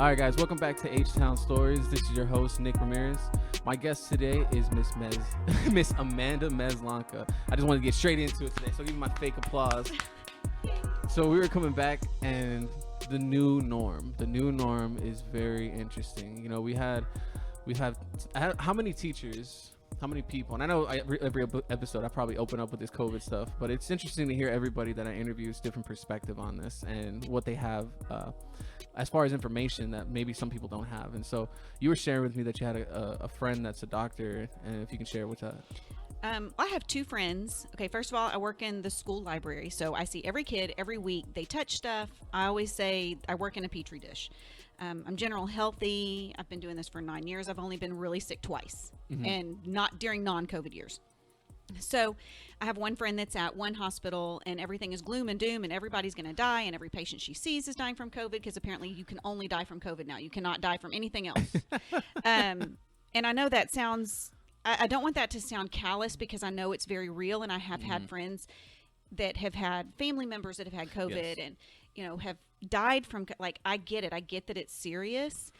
All right, guys, welcome back to H-TownStories. This is your host, Nick Ramirez. My guest today is Miss Amanda Maslonka. I just want to get straight into it today, so give me my fake applause. So we were coming back, and the new norm. The new norm is very interesting. You know, we've had how many teachers, how many people, and I know every episode I probably open up with this COVID stuff, but it's interesting to hear everybody that I interview's different perspective on this and what they have as far as information that maybe some people don't have. And so you were sharing with me that you had a friend that's a doctor, and if you can share with that. I have two friends. Okay, first of all, I work in the school library, so I see every kid every week. They touch stuff. I always say I work in a petri dish. I'm general healthy. I've been doing this for 9 years. I've only been really sick twice, and not during non-COVID years. So I have one friend that's at one hospital, and everything is gloom and doom, and everybody's going to die, and every patient she sees is dying from COVID, because apparently you can only die from COVID now. You cannot die from anything else. And I know that sounds... I don't want that to sound callous, because I know it's very real, and I have had friends that have had family members that have had COVID and, you know, have died from, like, I get it. I get that it's serious,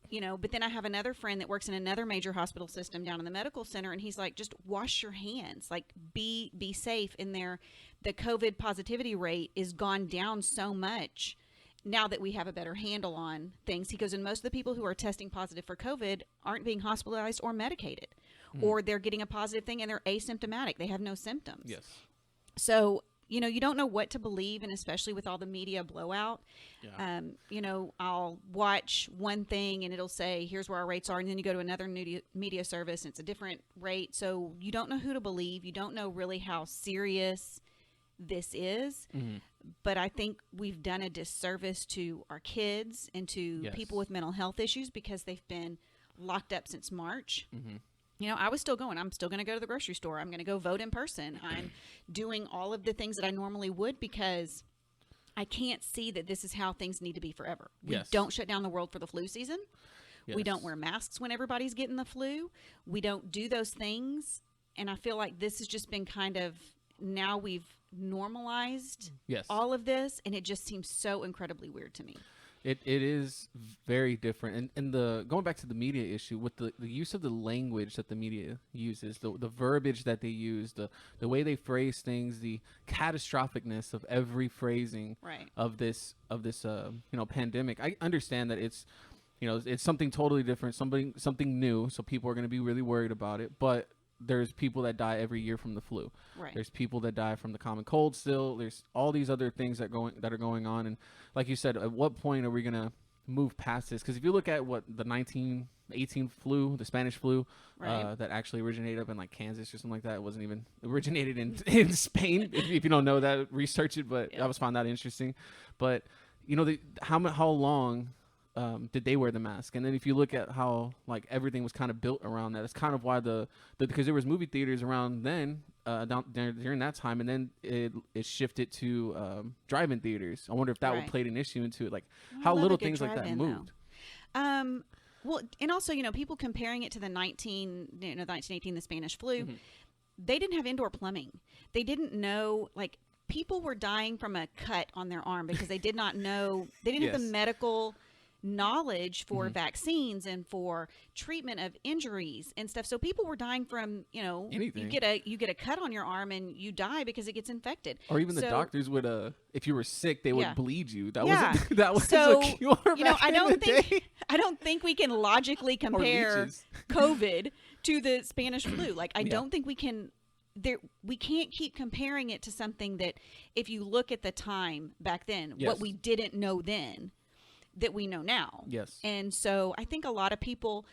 you know, but then I have another friend that works in another major hospital system down in the medical center, and he's like, just wash your hands, like be safe in there. The COVID positivity rate is gone down so much now that we have a better handle on things. He goes, and most of the people who are testing positive for COVID aren't being hospitalized or medicated, or they're getting a positive thing and they're asymptomatic. They have no symptoms. Yes. So, you know, you don't know what to believe, and especially with all the media blowout. Yeah. You know, I'll watch one thing and it'll say, here's where our rates are. And then you go to another media service and it's a different rate. So you don't know who to believe. You don't know really how serious this is. But I think we've done a disservice to our kids and to people with mental health issues, because they've been locked up since March. You know, I was still going. I'm still going to go to the grocery store. I'm going to go vote in person. I'm doing all of the things that I normally would, because I can't see that this is how things need to be forever. We don't shut down the world for the flu season. We don't wear masks when everybody's getting the flu. We don't do those things. And I feel like this has just been kind of, now we've normalized all of this, and it just seems so incredibly weird to me. It is very different. And the going back to the media issue, with the use of the language that the media uses, the verbiage that they use, the way they phrase things, the catastrophicness of every phrasing of this pandemic. I understand that it's, you know, it's something totally different, something new, so people are going to be really worried about it. But there's people that die every year from the flu. There's people that die from the common cold still. There's all these other things that are going on. And like you said, at what point are we going to move past this? Because if you look at what the 1918 flu, the Spanish flu, that actually originated up in like Kansas or something like that. It wasn't even originated in Spain. If you don't know that, research it. But I was found that interesting. But, you know, how long did they wear the mask? And then if you look at how like everything was kind of built around that, it's kind of why because there was movie theaters around then during that time, and then it shifted to drive-in theaters. I wonder if that played an issue into it, like how little things like that moved. Well, and also, you know, people comparing it to the 1918, the Spanish flu, they didn't have indoor plumbing. They didn't know, like, people were dying from a cut on their arm because they did not know, they didn't have the medical knowledge for vaccines and for treatment of injuries and stuff. So people were dying from, you know, anything. You get a cut on your arm and you die because it gets infected. Or even the doctors would, if you were sick, they would bleed you. That was so, a cure. You know, I don't think we can logically compare COVID to the Spanish flu. Like, I don't think we can. We can't keep comparing it to something that, if you look at the time back then, what we didn't know then, that we know now. And so I think a lot of people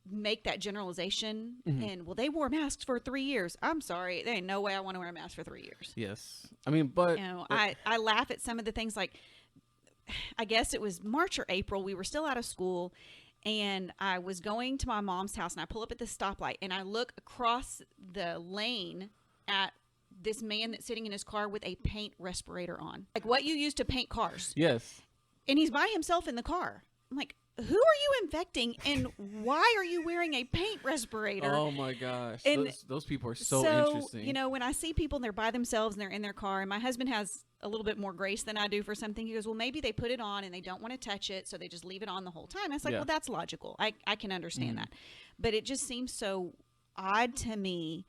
make that generalization and, well, they wore masks for 3 years. I'm sorry. There ain't no way I want to wear a mask for 3 years. I mean, but you know, I laugh at some of the things, like, I guess it was March or April. We were still out of school, and I was going to my mom's house, and I pull up at the stoplight, and I look across the lane at this man that's sitting in his car with a paint respirator on, like what you use to paint cars. Yes. And he's by himself in the car. I'm like, who are you infecting, and why are you wearing a paint respirator? Oh my gosh, And those people are so interesting. you know, when I see people and they're by themselves and they're in their car, and my husband has a little bit more grace than I do for something. He goes, well, maybe they put it on and they don't want to touch it, so they just leave it on the whole time. I was like, Yeah. well, that's logical. I can understand that. But it just seems so odd to me.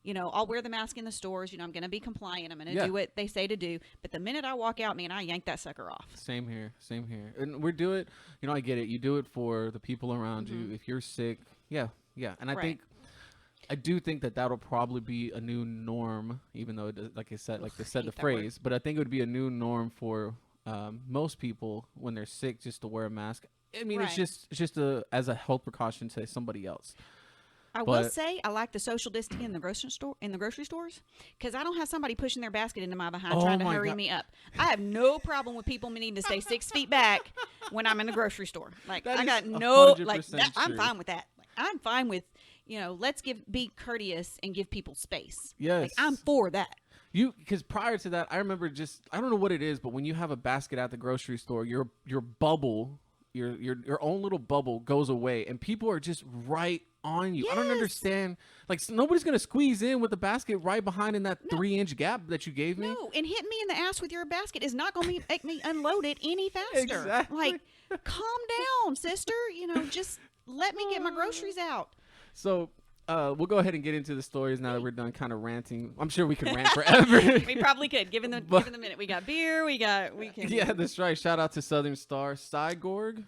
You know, I'll wear the mask in the stores. You know, I'm going to be compliant. I'm going to Yeah. do what they say to do. But the minute I walk out, man, I yank that sucker off. Same here, same here. And we do it, you know, I get it. You do it for the people around you. If you're sick, yeah. And Right. I do think that that'll probably be a new norm, even though, like I said, like they said the hate that word. phrase, but I think it would be a new norm for most people when they're sick just to wear a mask. I mean, Right. it's just as a health precaution to somebody else. I will But- say I like the social distancing in the grocery stores, because I don't have somebody pushing their basket into my behind Oh trying to my hurry God. me up. I have no problem with people needing to stay 6 feet back when I'm in the grocery store. Like That I is got no 100% I'm true. fine with that. Like, I'm fine with, you know, let's be courteous and give people space. Yes. Like I'm for that. Because prior to that, I remember I don't know what it is, but when you have a basket at the grocery store, your bubble, your own little bubble goes away, and people are just right on you. I don't Yes. understand. Like nobody's gonna squeeze in with the basket right behind in that 3-inch gap that you gave me. No, and hitting me in the ass with your basket is not going to make me unload it any faster. Exactly. Like, calm down, sister. You know, just let me get my groceries out. So we'll go ahead and get into the stories now that we're done kind of ranting. I'm sure we could rant forever. We probably could, given the minute. We got beer. We can. Yeah, that's right. Shout out to Southern Star Cygorg.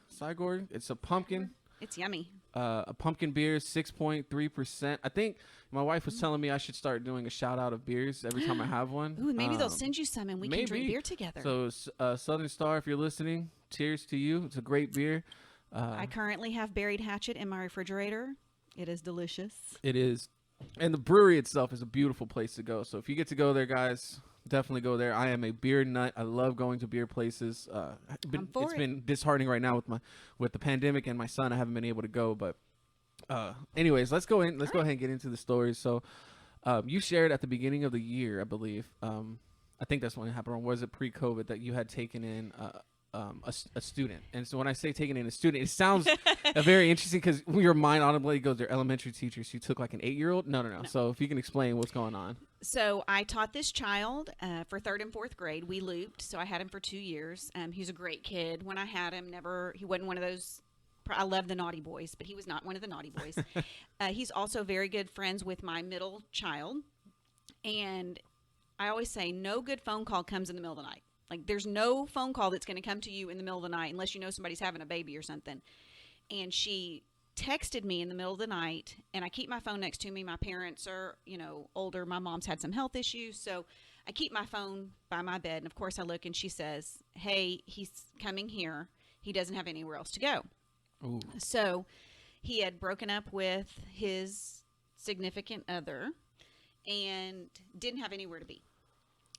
It's a pumpkin. It's yummy. A pumpkin beer, 6.3%. I think my wife was telling me I should start doing a shout out of beers every time I have one. Ooh, maybe they'll send you some and we can drink maybe. beer together. So Southern Star, if you're listening, cheers to you. It's a great beer. I currently have Buried Hatchet in my refrigerator. It is delicious. It is. And the brewery itself is a beautiful place to go. So if you get to go there, guys, definitely go there. I am a beer nut. I love going to beer places. It's been disheartening right now with the pandemic and my son. I haven't been able to go. But anyways, let's go ahead and get into the stories. So you shared at the beginning of the year, I believe. I think that's when it happened. Or was it pre-COVID that you had taken in a student? And so when I say taking in a student, it sounds very interesting because your mind automatically goes, they're elementary teachers. You took like an 8-year-old? No. So if you can explain what's going on. So I taught this child for 3rd and 4th grade. We looped, so I had him for 2 years. He was a great kid. When I had him, he wasn't one of those. I love the naughty boys, but he was not one of the naughty boys. He's also very good friends with my middle child. And I always say no good phone call comes in the middle of the night. Like, there's no phone call that's going to come to you in the middle of the night unless you know somebody's having a baby or something. And she texted me in the middle of the night, and I keep my phone next to me. My parents are, older. My mom's had some health issues, so I keep my phone by my bed. And, of course, I look, and she says, hey, he's coming here. He doesn't have anywhere else to go. Ooh. So he had broken up with his significant other and didn't have anywhere to be.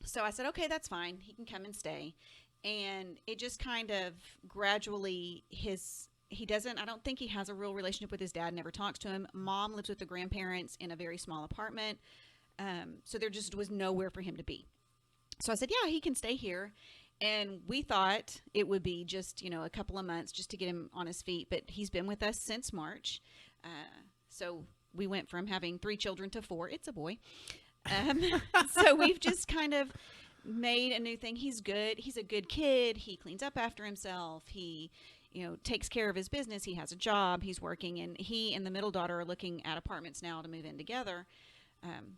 So I said, okay, that's fine. He can come and stay. And it just kind of gradually I don't think he has a real relationship with his dad, never talks to him. Mom lives with the grandparents in a very small apartment. So there just was nowhere for him to be. So I said, yeah, he can stay here. And we thought it would be just, a couple of months just to get him on his feet. But he's been with us since March. So we went from having 3 children to 4. It's a boy. So we've just kind of made a new thing. He's good. He's a good kid. He cleans up after himself. He, takes care of his business. He has a job. He's working. And he and the middle daughter are looking at apartments now to move in together.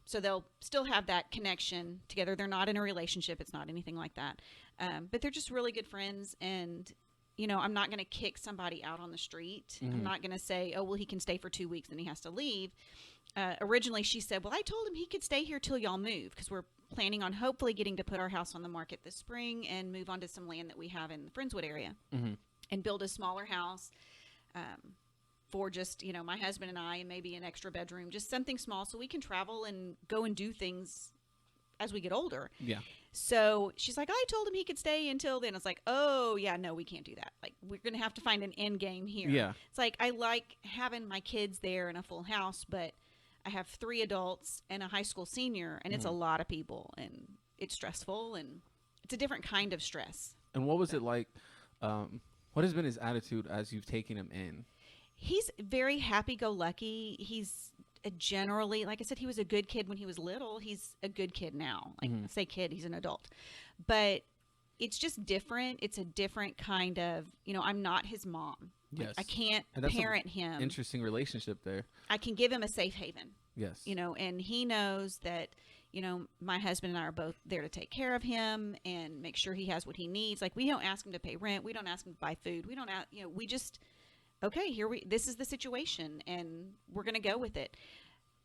So they'll still have that connection together. They're not in a relationship. It's not anything like that. But they're just really good friends. And, I'm not going to kick somebody out on the street. Mm-hmm. I'm not going to say, oh, well, he can stay for 2 weeks and he has to leave. Originally, she said, well, I told him he could stay here till y'all move because we're planning on hopefully getting to put our house on the market this spring and move on to some land that we have in the Friendswood area and build a smaller house for just, my husband and I and maybe an extra bedroom, just something small so we can travel and go and do things as we get older. Yeah. So she's like, I told him he could stay until then. I was like, oh, yeah, no, we can't do that. Like, we're going to have to find an end game here. Yeah. It's like, I like having my kids there in a full house, but I have 3 adults and a high school senior, and it's a lot of people, and it's stressful, and it's a different kind of stress. And what was it like What has been his attitude as you've taken him in? He's very happy-go-lucky. He's generally, like I said, he was a good kid when he was little. He's a good kid now. Like, I say kid, he's an adult. But it's just different. It's a different kind of, I'm not his mom. Like, Yes. I can't And that's parent him. Interesting relationship there. I can give him a safe haven. Yes. And he knows that, my husband and I are both there to take care of him and make sure he has what he needs. Like, we don't ask him to pay rent. We don't ask him to buy food. We don't ask, we just, okay, this is the situation and we're going to go with it.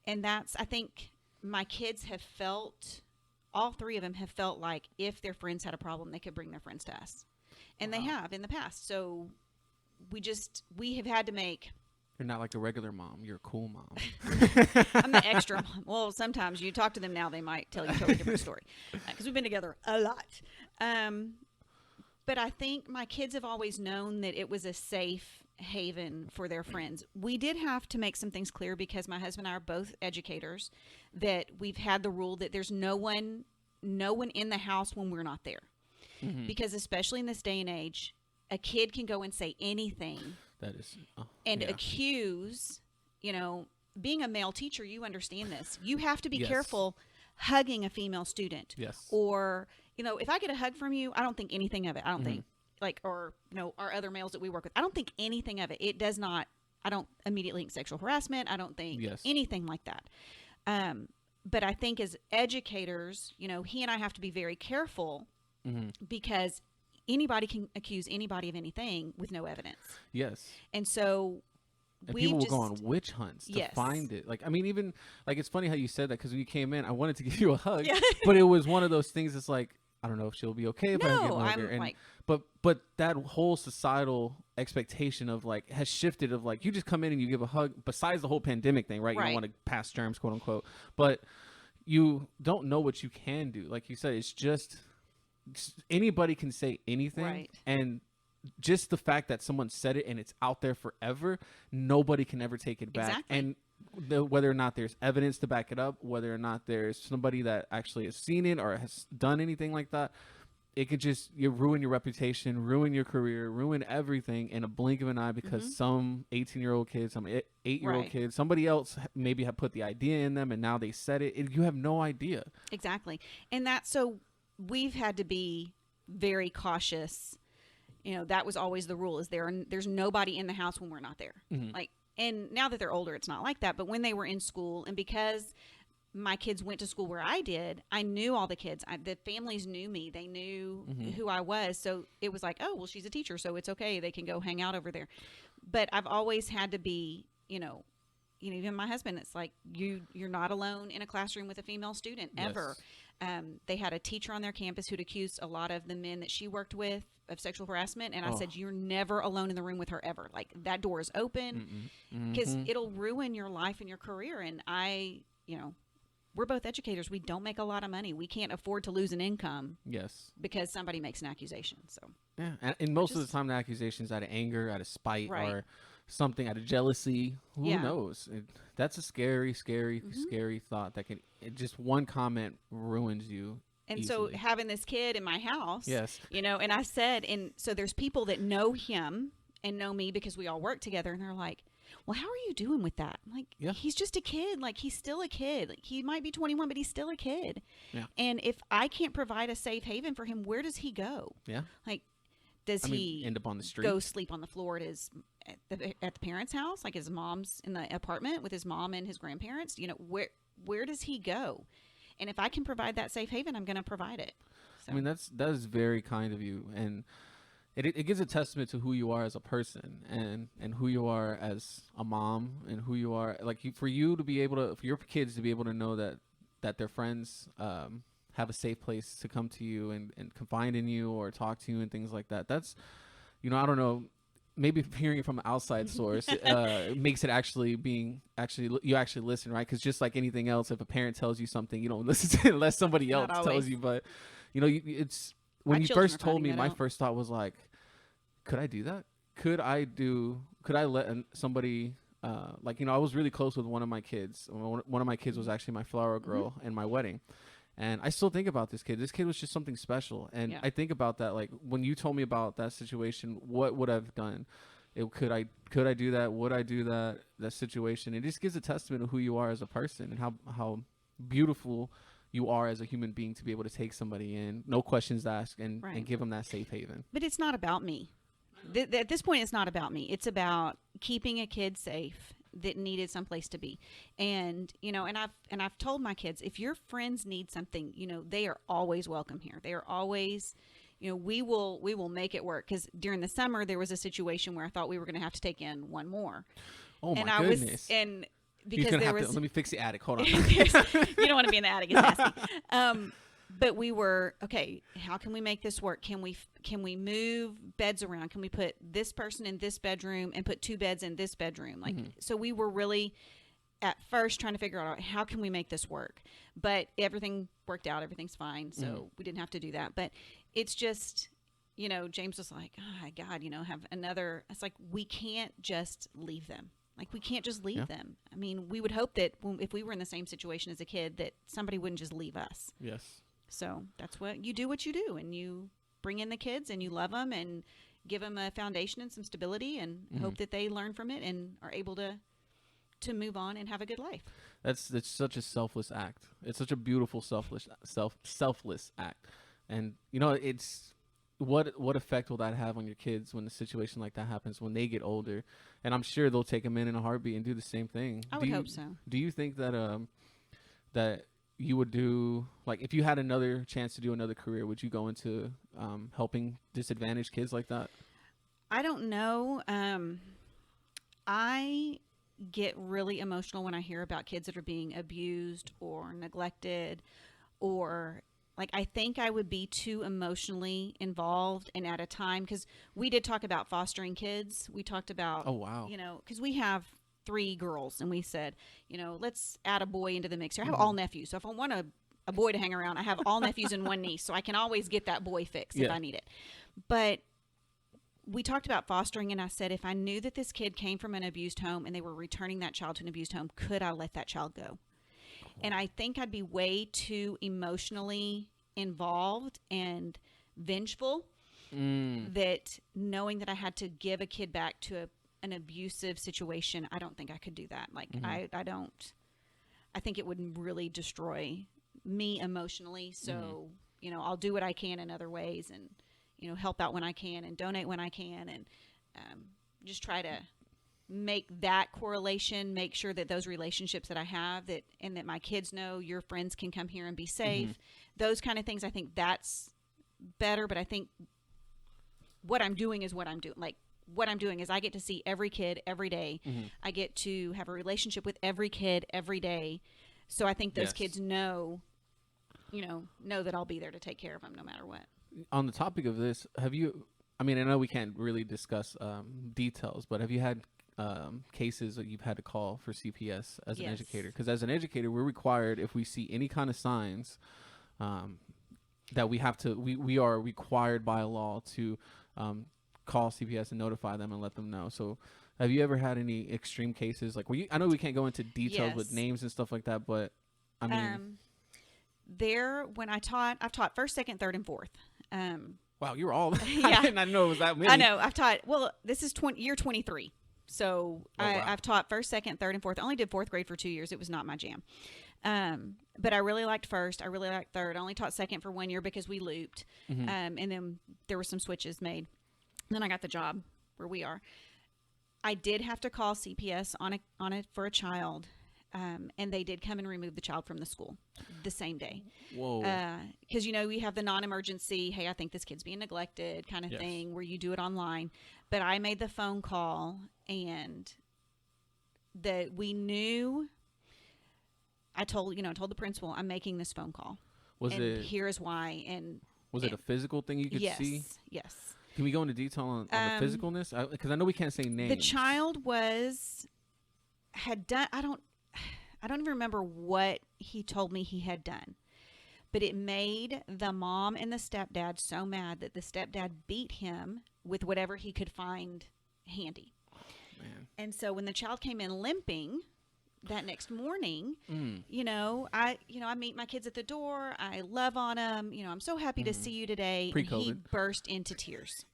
And I think my kids have felt, all three of them have felt like if their friends had a problem, they could bring their friends to us. And they have in the past. So we have had to make. You're not like a regular mom. You're a cool mom. I'm the extra mom. Well, sometimes you talk to them now, they might tell you a totally different story because we've been together a lot. But I think my kids have always known that it was a safe haven for their friends. We did have to make some things clear because my husband and I are both educators, that we've had the rule that there's no one in the house when we're not there. Mm-hmm. Because especially in this day and age, a kid can go and say anything. That is, and accuse, being a male teacher, you understand this. You have to be careful hugging a female student. Yes. Or, if I get a hug from you, I don't think anything of it. I don't think, or, our other males that we work with, I don't think anything of it. It does not, I don't immediately think sexual harassment. I don't think anything like that. But I think as educators, he and I have to be very careful because anybody can accuse anybody of anything with no evidence. Yes. And so people will go on witch hunts to find it. Like, I mean, even like, it's funny how you said that because when you came in, I wanted to give you a hug, but it was one of those things. It's like, I don't know if she'll be okay if I get hug her. But that whole societal expectation of like has shifted of like, you just come in and you give a hug besides the whole pandemic thing, right? You don't want to pass germs, quote unquote, but you don't know what you can do. Like you said, it's just anybody can say anything, and just the fact that someone said it and it's out there forever, nobody can ever take it back. And whether or not there's evidence to back it up, whether or not there's somebody that actually has seen it or has done anything like that, it could just ruin your reputation, ruin your career, ruin everything in a blink of an eye because some 18-year-old kid, some 8-year-old kid, somebody else maybe have put the idea in them and now they said it. You have no idea. Exactly. And so we've had to be very cautious. That was always the rule, is there's nobody in the house when we're not there. Like, and now that they're older, it's not like that. But when they were in school, and because my kids went to school where I did, I knew all the kids. The families knew me. They knew who I was. So it was like, oh, well, she's a teacher, so it's okay. They can go hang out over there. But I've always had to be, even my husband, it's like, you're not alone in a classroom with a female student ever. They had a teacher on their campus who'd accused a lot of the men that she worked with of sexual harassment. And I said, you're never alone in the room with her ever. Like, that door is open because it'll ruin your life and your career. And we're both educators. We don't make a lot of money. We can't afford to lose an income. Yes. Because somebody makes an accusation. So yeah. And most of the time the accusation is out of anger, out of spite, or something out of jealousy. Who knows? That's a scary, scary, scary thought that just one comment ruins you. And easily. So having this kid in my house, and I said, and so there's people that know him and know me because we all work together, and they're like, well, how are you doing with that? I'm like, he's just a kid. Like, he's still a kid. Like, he might be 21, but he's still a kid. Yeah. And if I can't provide a safe haven for him, where does he go? Yeah. Like, does he end up on the street? Go sleep on the floor at the parents' house, like his mom's in the apartment with his mom and his grandparents? Where does he go? And if I can provide that safe haven, I'm going to provide it. So. I mean, that is very kind of you, and it gives a testament to who you are as a person, and who you are as a mom, and who you are for your kids to be able to know that their friends have a safe place to come to you and confide in you or talk to you and things like that. That's, I don't know. Maybe hearing it from an outside source makes it you actually listen, right? Because just like anything else, if a parent tells you something, you don't listen to it unless somebody else tells you. But it's when you first told me, my first thought was like, could I do that? Could I let somebody I was really close with one of my kids. One of my kids was actually my flower girl in my wedding. And I still think about this kid. This kid was just something special. And Yeah. I think about that, like when you told me about that situation, what would I've done? Could I do that? Would I do that situation? It just gives a testament of who you are as a person and how beautiful you are as a human being to be able to take somebody in, no questions asked, and Right. give them that safe haven. But it's not about me. At this point, it's not about me. It's about keeping a kid safe that needed someplace to be. And, you know, and I've told my kids, if your friends need something, you know, they are always welcome here. They are always, you know, we will make it work. Because during the summer, there was a situation where I thought we were going to have to take in one more. Oh my and I goodness. was, and He's because gonna there have was, to, let me fix the attic. Hold on. you don't want to be in the attic. It's nasty. But we were, okay, how can we make this work? Can we move beds around? Can we put this person in this bedroom and put 2 beds in this bedroom? Like, so we were really at first trying to figure out how can we make this work, but everything worked out. Everything's fine. So we didn't have to do that, but it's just, you know, James was like, oh God, you know, have another, it's like, we can't just leave them. Like, we can't just leave them. I mean, we would hope that if we were in the same situation as a kid, that somebody wouldn't just leave us. Yes. So that's what you do, and you bring in the kids and you love them and give them a foundation and some stability and hope that they learn from it and are able to move on and have a good life. That's such a selfless act. It's such a beautiful selfless act. And you know, it's what effect will that have on your kids when a situation like that happens when they get older? And I'm sure they'll take them in a heartbeat and do the same thing. I would hope so. Do you think that that you would do, like, if you had another chance to do another career, would you go into helping disadvantaged kids like that? I don't know. I get really emotional when I hear about kids that are being abused or neglected, or like, I think I would be too emotionally involved and at a time, because we did talk about fostering kids. We talked about, Oh, wow. you know, because we have 3 girls, and we said, you know, let's add a boy into the mix here. I have all nephews, so if I want a boy to hang around, I have all nephews and 1 niece, so I can always get that boy fix if I need it. But we talked about fostering, and I said, if I knew that this kid came from an abused home and they were returning that child to an abused home, could I let that child go? And I think I'd be way too emotionally involved and vengeful, that knowing that I had to give a kid back to an abusive situation, I don't think I could do that. Like, I think it would really destroy me emotionally. So, you know, I'll do what I can in other ways, and, you know, help out when I can and donate when I can, and just try to make that correlation, make sure that those relationships that I have, and that my kids know your friends can come here and be safe, those kind of things. I think that's better, but I think what I'm doing is what I'm doing. Like, what I'm doing is I get to see every kid every day. I get to have a relationship with every kid every day. So I think those kids know that I'll be there to take care of them no matter what. On the topic of this, have you, I mean, I know we can't really discuss details, but have you had cases that you've had to call for CPS as an educator? Because as an educator, we're required, if we see any kind of signs, that we are required by law to call CPS and notify them and let them know. So have you ever had any extreme cases? Like, I know we can't go into details with names and stuff like that, but I mean, when I've taught first, second, third, and fourth. Wow, you're all, Yeah. I did not know it was that many. I know. I've taught, well, this is year 23. So wow. I've taught first, second, third, and fourth. I only did 4th grade for 2 years. It was not my jam. But I really liked first. I really liked third. I only taught second for 1 year because we looped. And then there were some switches made. Then I got the job where we are. I did have to call CPS on it for a child. And they did come and remove the child from the school the same day. Whoa. Because, you know, we have the non-emergency, hey, I think this kid's being neglected kind of thing, where you do it online. But I made the phone call, and we knew, I told the principal, I'm making this phone call. Here is why. And was it a physical thing you could see? Yes. Can we go into detail on the physicalness? Because I know we can't say names. The child had done, I don't even remember what he told me he had done, but it made the mom and the stepdad so mad that the stepdad beat him with whatever he could find handy. Man. And so when the child came in limping, that next morning, I meet my kids at the door. I love on them. I'm so happy to see you today. And he Pre-COVID. burst into tears.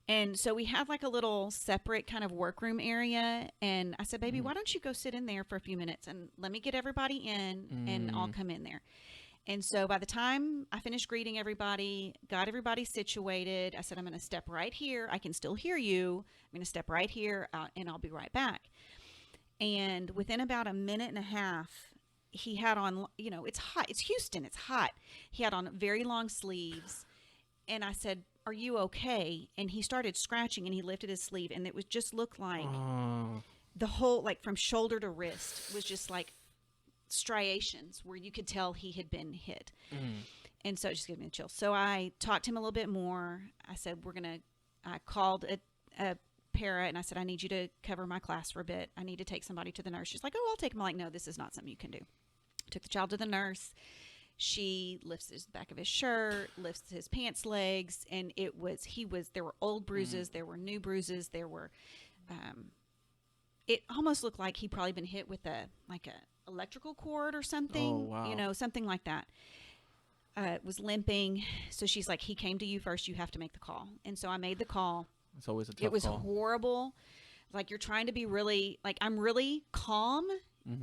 And so we had like a little separate kind of workroom area. And I said, baby, why don't you go sit in there for a few minutes and let me get everybody in and I'll come in there. And so by the time I finished greeting everybody, got everybody situated, I said, I'm going to step right here. I can still hear you. I'm going to step right here and I'll be right back. And within about a minute and a half, he had on, it's hot. It's Houston. It's hot. He had on very long sleeves. And I said, are you okay? And he started scratching and he lifted his sleeve. And it was just looked like the whole, like from shoulder to wrist was just like striations where you could tell he had been hit. And so it just gave me a chill. So I talked to him a little bit more. I said, I called a para and I said, I need you to cover my class for a bit. I need to take somebody to the nurse. She's like, oh, I'll take him. I'm like, no, this is not something you can do. Took the child to the nurse. She lifts his back of his shirt, lifts his pants legs, and there were old bruises, there were new bruises, there were, it almost looked like he'd probably been hit with a electrical cord or something, something like that. Was limping. So she's like, he came to you first, you have to make the call. And so I made the call. It's always a tough It was call. horrible. Like you're trying to be really, like I'm really calm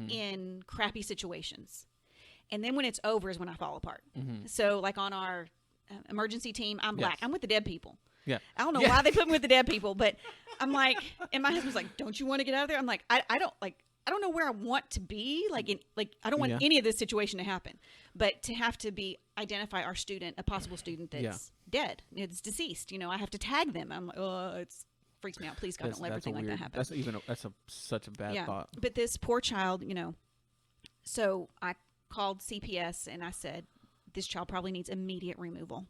in crappy situations. And then when it's over is when I fall apart. So like on our emergency team, I'm black. I'm with the dead people. Yeah. I don't know why they put me with the dead people, but I'm like, and my husband's like, don't you want to get out of there? I'm like, I don't know where I want to be. I don't want any of this situation to happen, but to have to identify our student, a possible student that's dead, it's deceased. I have to tag them. I'm like, oh, it freaks me out. Please God, don't let everything like that happen. That's such a bad thought. But this poor child, so I called CPS and I said, this child probably needs immediate removal.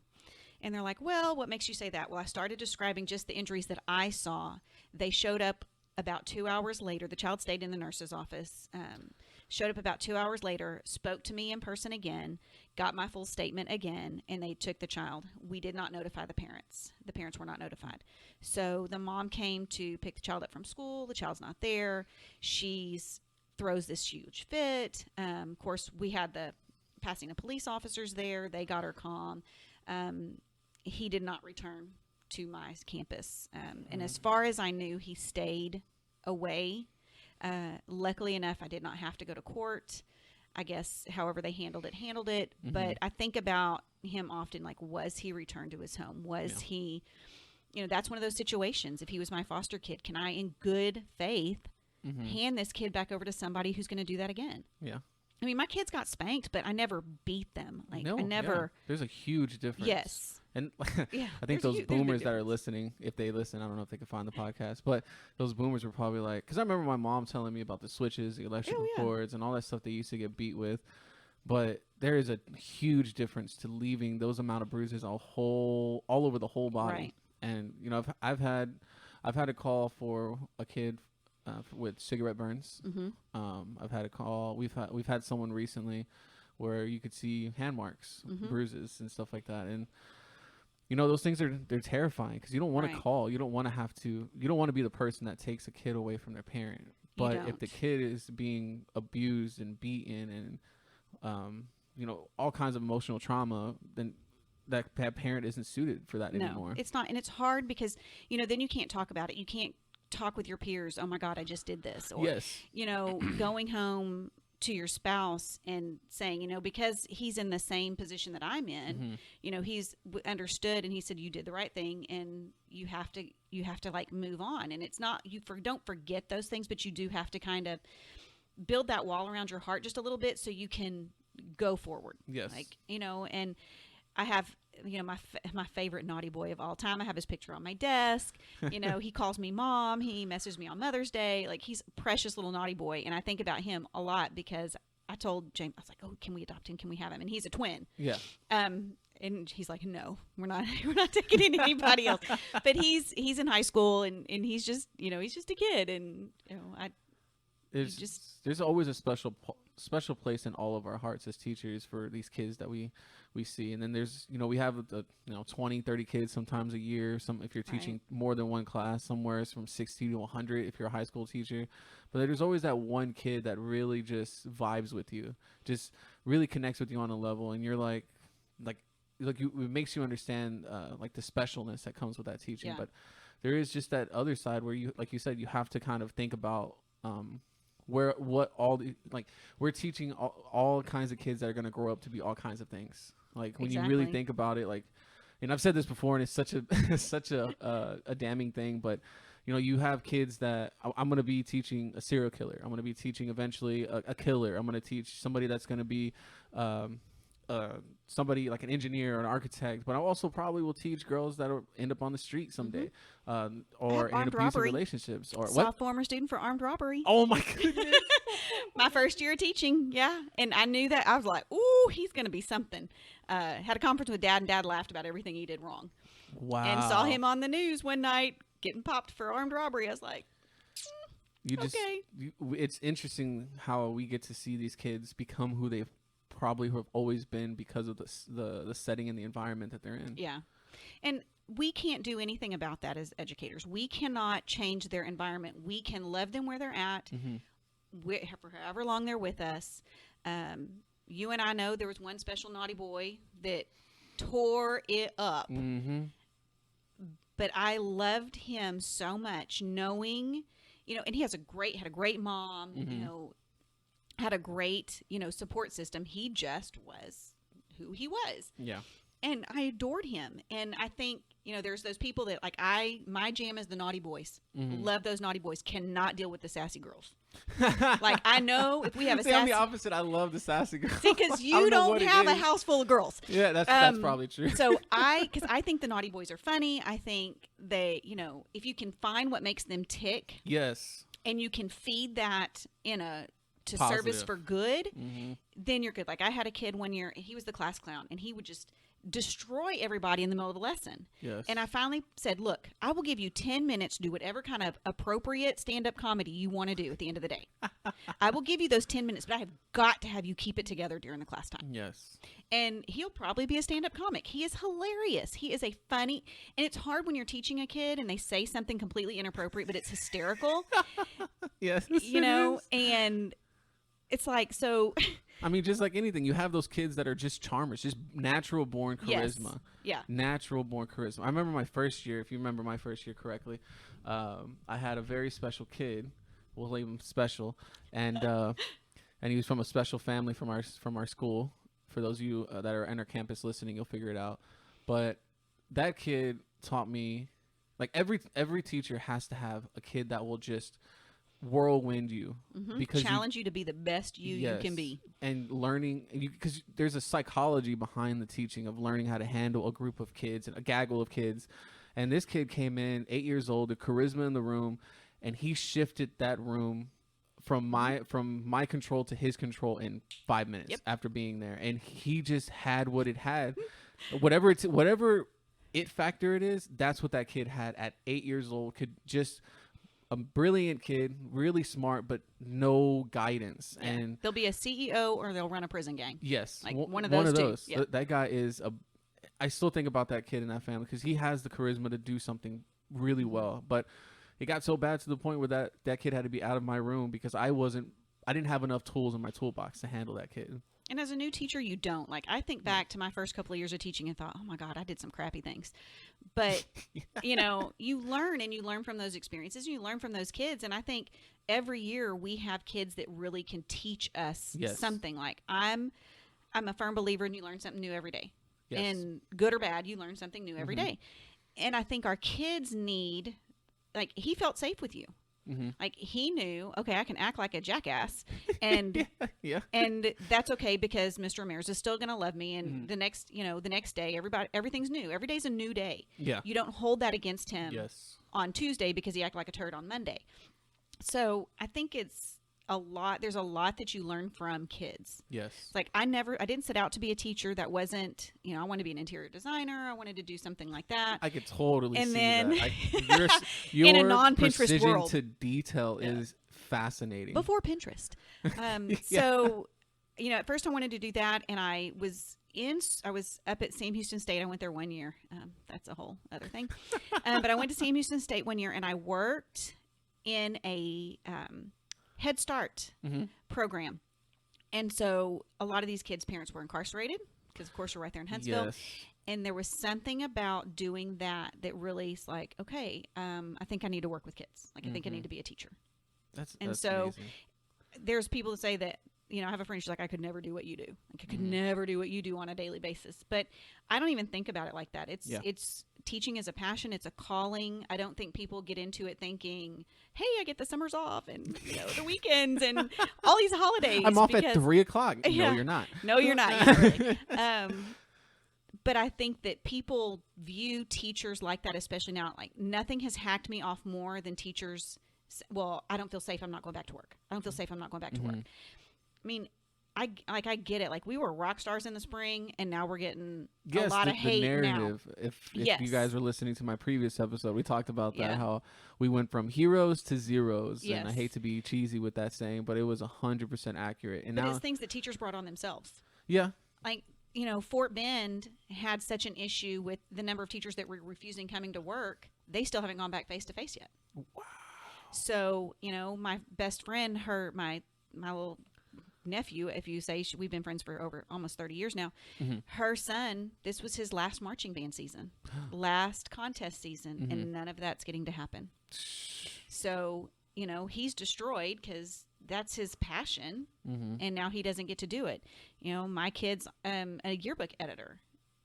And they're like, well, what makes you say that? Well, I started describing just the injuries that I saw. They showed up about 2 hours later. The child stayed in the nurse's office, showed up about 2 hours later, spoke to me in person again, got my full statement again, and they took the child. We did not notify the parents. The parents were not notified. So the mom came to pick the child up from school. The child's not there. She throws this huge fit. Of course, we had the passing of police officers there. They got her calm. He did not return to my campus. And as far as I knew, he stayed away. Luckily enough, I did not have to go to court. I guess however they handled it. But I think about him often, like, was he returned to his home? Was he, that's one of those situations. If he was my foster kid, can I, in good faith, hand this kid back over to somebody who's going to do that again? Yeah. I mean, my kids got spanked, but I never beat them. Like, No, I never. There's a huge difference. Yes. And Yeah, I think there's a those big boomers that are difference. listening, if they listen, I don't know if they can find the podcast, but those boomers were probably like, because I remember my mom telling me about the switches, the electrical cords, and all that stuff they used to get beat with. But there is a huge difference to leaving those amount of bruises all over the whole body. Right. And I've had a call for a kid with cigarette burns. I've had a call. We've had someone recently where you could see hand marks, bruises, and stuff like that. And those things they're terrifying because you don't want to call. You don't want to have to. You don't want to be the person that takes a kid away from their parent. But if the kid is being abused and beaten and all kinds of emotional trauma, then that parent isn't suited for that anymore. No, it's not. And it's hard because, then you can't talk about it. You can't talk with your peers. Oh my God, I just did this. Or, going home to your spouse and saying, because he's in the same position that I'm in, he's understood and he said, you did the right thing and you have to like move on. And it's not, don't forget those things, but you do have to kind of build that wall around your heart just a little bit so you can go forward. Yes. Like, and I have, my favorite naughty boy of all time. I have his picture on my desk. He calls me mom. He messages me on Mother's Day. Like, he's a precious little naughty boy. And I think about him a lot because I told James, I was like, oh, can we adopt him? Can we have him? And he's a twin. Yeah. And he's like, no, we're not taking in anybody else. But he's in high school and he's just, he's just a kid. And, There's always a special place in all of our hearts as teachers for these kids that we see. And then there's, we have 20, 30 kids sometimes a year. If you're teaching more than one class, somewhere it's from 60 to 100 if you're a high school teacher. But there's always that one kid that really just vibes with you, just really connects with you on a level, and you're like it makes you understand like the specialness that comes with that teaching. Yeah. But there is just that other side where you, like you said, you have to kind of think about we're teaching all kinds of kids that are going to grow up to be all kinds of things. Like when you really think about it, like, and I've said this before, and it's such a damning thing, but you have kids that I'm going to be teaching a serial killer. I'm going to be teaching eventually a killer. I'm going to teach somebody that's going to be somebody like an engineer or an architect, but I also probably will teach girls that end up on the street someday, or in abusive relationships, or saw a former student for armed robbery. Oh my goodness. My first year of teaching, yeah, and I knew that. I was like, ooh, he's going to be something. Had a conference with Dad, and Dad laughed about everything he did wrong. Wow. And saw him on the news one night getting popped for armed robbery. I was like, it's interesting how we get to see these kids become who they probably have always been because of the setting and the environment that they're in. Yeah. And we can't do anything about that as educators. We cannot change their environment. We can love them where they're at, for however long they're with us. You and I know there was one special naughty boy that tore it up. But I loved him so much, knowing, and he had a great mom, had a great, support system. He just was who he was. Yeah. And I adored him. And I think, there's those people that my jam is the naughty boys. Love those naughty boys. Cannot deal with the sassy girls. Like, I know if we have a sassy... I'm the opposite. I love the sassy girls. See, because you don't have a house full of girls. Yeah, that's probably true. So because I think the naughty boys are funny. I think they, if you can find what makes them tick. Yes. And you can feed that to Positive. Service for good, then you're good. Like, I had a kid one year, he was the class clown, and he would just destroy everybody in the middle of the lesson. Yes. And I finally said, look, I will give you 10 minutes to do whatever kind of appropriate stand-up comedy you want to do at the end of the day. I will give you those 10 minutes, but I have got to have you keep it together during the class time. Yes. And he'll probably be a stand-up comic. He is hilarious. He is a funny, and it's hard when you're teaching a kid and they say something completely inappropriate, but it's hysterical. Yes. And it's like, so... I mean, just like anything, you have those kids that are just charmers, just natural born charisma. Yes. Yeah. Natural born charisma. I remember my first year, if you remember my first year correctly, I had a very special kid. We'll leave him special. And he was from a special family from our school. For those of you that are on our campus listening, you'll figure it out. But that kid taught me, like, every teacher has to have a kid that will just whirlwind you, because challenge you to be the best you can be, and learning, because there's a psychology behind the teaching of learning how to handle a group of kids and a gaggle of kids. And this kid came in 8 years old, the charisma in the room, and he shifted that room from my control to his control in 5 minutes after being there. And he just had what it had. whatever it factor it is, that's what that kid had at 8 years old. Could just a brilliant kid, really smart, but no guidance. Yeah. And they'll be a CEO or they'll run a prison gang. Yes. Like one of those. Yeah. That guy is I still think about that kid in that family because he has the charisma to do something really well. But it got so bad to the point where that kid had to be out of my room because I didn't have enough tools in my toolbox to handle that kid. And as a new teacher, you don't. Like, I think back to my first couple of years of teaching and thought, oh my God, I did some crappy things. But, you learn from those experiences, and you learn from those kids. And I think every year we have kids that really can teach us something. Like, I'm a firm believer in you learn something new every day. Yes. And good or bad, you learn something new every day. And I think our kids need, like, he felt safe with you. Like, he knew, okay, I can act like a jackass, and and that's okay because Mr. Ramirez is still going to love me. And the next day, everything's new. Every day's a new day. Yeah, you don't hold that against him on Tuesday because he acted like a turd on Monday. So I think it's a lot. There's a lot that you learn from kids. Yes, like I didn't set out to be a teacher. That wasn't, I wanted to be an interior designer. I wanted to do something like that. I could totally see then, that. Your in a non-Pinterest precision world to detail is fascinating. Before Pinterest. Yeah. So, at first I wanted to do that, and I was up at Sam Houston State. I went there 1 year. That's a whole other thing. But I went to Sam Houston State 1 year, and I worked in a Head Start program. And so a lot of these kids' parents were incarcerated because, of course, we're right there in Huntsville. Yes. And there was something about doing that really is like, okay, I think I need to work with kids. Like, I think I need to be a teacher. That's so amazing. there's people that say that, I have a friend, she's like, I could never do what you do. Like, I could never do what you do on a daily basis. But I don't even think about it like that. It's teaching is a passion. It's a calling. I don't think people get into it thinking, hey, I get the summers off and, the weekends and all these holidays. I'm off at 3:00. Yeah. No, you're not. No, you're not. Yeah, really. But I think that people view teachers like that, especially now. Like, nothing has hacked me off more than teachers. Well, I don't feel safe. I'm not going back to work. I don't feel safe. I'm not going back to work. I mean, I get it. Like, we were rock stars in the spring, and now we're getting a lot of hate narrative. now. If you guys were listening to my previous episode, we talked about that, how we went from heroes to zeros. Yes. And I hate to be cheesy with that saying, but it was 100% accurate. And but now, it's things that teachers brought on themselves. Yeah. Like, Fort Bend had such an issue with the number of teachers that were refusing coming to work. They still haven't gone back face to face yet. Wow. So, my best friend, my little nephew, if you say, we've been friends for over almost 30 years now. Her son, this was his last marching band season, last contest season, and none of that's getting to happen. So, he's destroyed because that's his passion, and now he doesn't get to do it. My kid's a yearbook editor.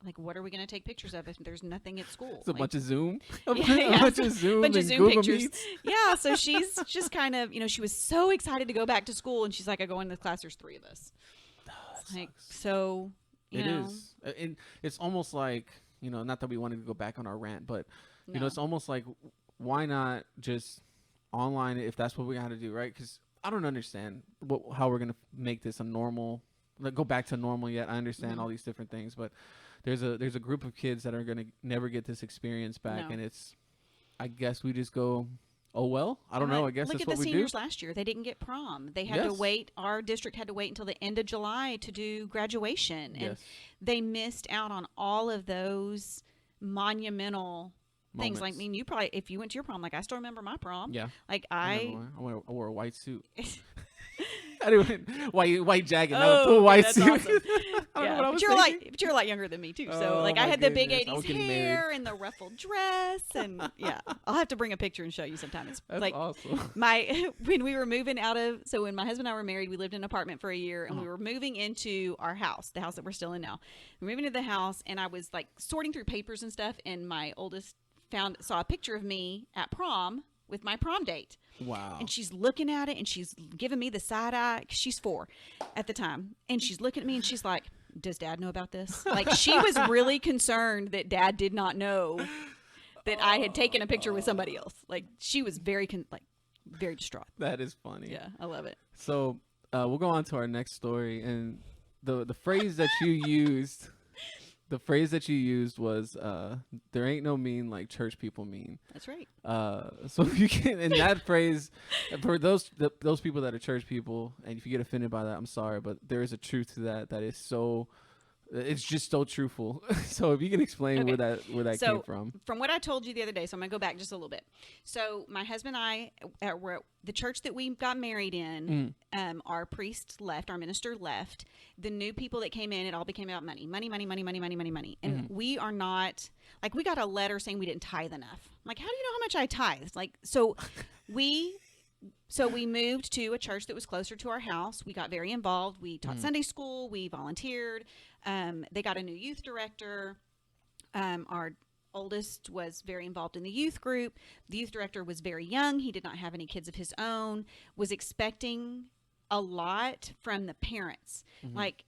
Like, what are we going to take pictures of if there's nothing at school? It's a bunch of Zoom. A bunch of Zoom and Google pictures. Meets. Yeah, so she's just kind of, she was so excited to go back to school, and she's like, I go into the class, there's 3 of us. Like, so, it is. And it's almost like, not that we wanted to go back on our rant, but, it's almost like, why not just online it if that's what we got to do, right? Because I don't understand how we're going to make this a normal, go back to normal yet. I understand all these different things, but there's a group of kids that are going to never get this experience back. And it's, I guess we just go, oh, well, I don't know. I guess that's what we do. Look at the seniors last year. They didn't get prom. They had to wait. Our district had to wait until the end of July to do graduation. And they missed out on all of those monumental things. Like, you probably, if you went to your prom, like, I still remember my prom. Yeah. Like, I wore a white suit. I didn't white jacket, not a full white suit. Awesome. But you're a lot younger than me too. So I had the big 80s hair and the ruffled dress, and I'll have to bring a picture and show you sometime. It's That's like awesome. When we were moving when my husband and I were married, we lived in an apartment for a year, and we were moving into our house, the house that we're still in now. We're moving to the house, and I was like sorting through papers and stuff, and my oldest saw a picture of me at prom with my prom date. Wow. And she's looking at it, and she's giving me the side eye. She's 4 at the time. And she's looking at me, and she's like, does Dad know about this? Like, she was really concerned that Dad did not know that I had taken a picture with somebody else. Like, she was very distraught. That is funny. Yeah, I love it. So we'll go on to our next story. And the phrase that you used... The phrase that you used was, there ain't no mean like church people mean. That's right. So if you can, in that phrase, for those people that are church people, and if you get offended by that, I'm sorry, but there is a truth to that is so, it's just so truthful. So if you can explain where that came from. From what I told you the other day, so I'm going to go back just a little bit. So my husband and I were at the church that we got married in. Our priest left, our minister left. The new people that came in, it all became about money. And we are not, like, we got a letter saying we didn't tithe enough. I'm like, how do you know how much I tithe? Like, so we moved to a church that was closer to our house. We got very involved. We taught Sunday school. We volunteered. They got a new youth director. Our oldest was very involved in the youth group. The youth director was very young. He did not have any kids of his own, was expecting a lot from the parents. Like,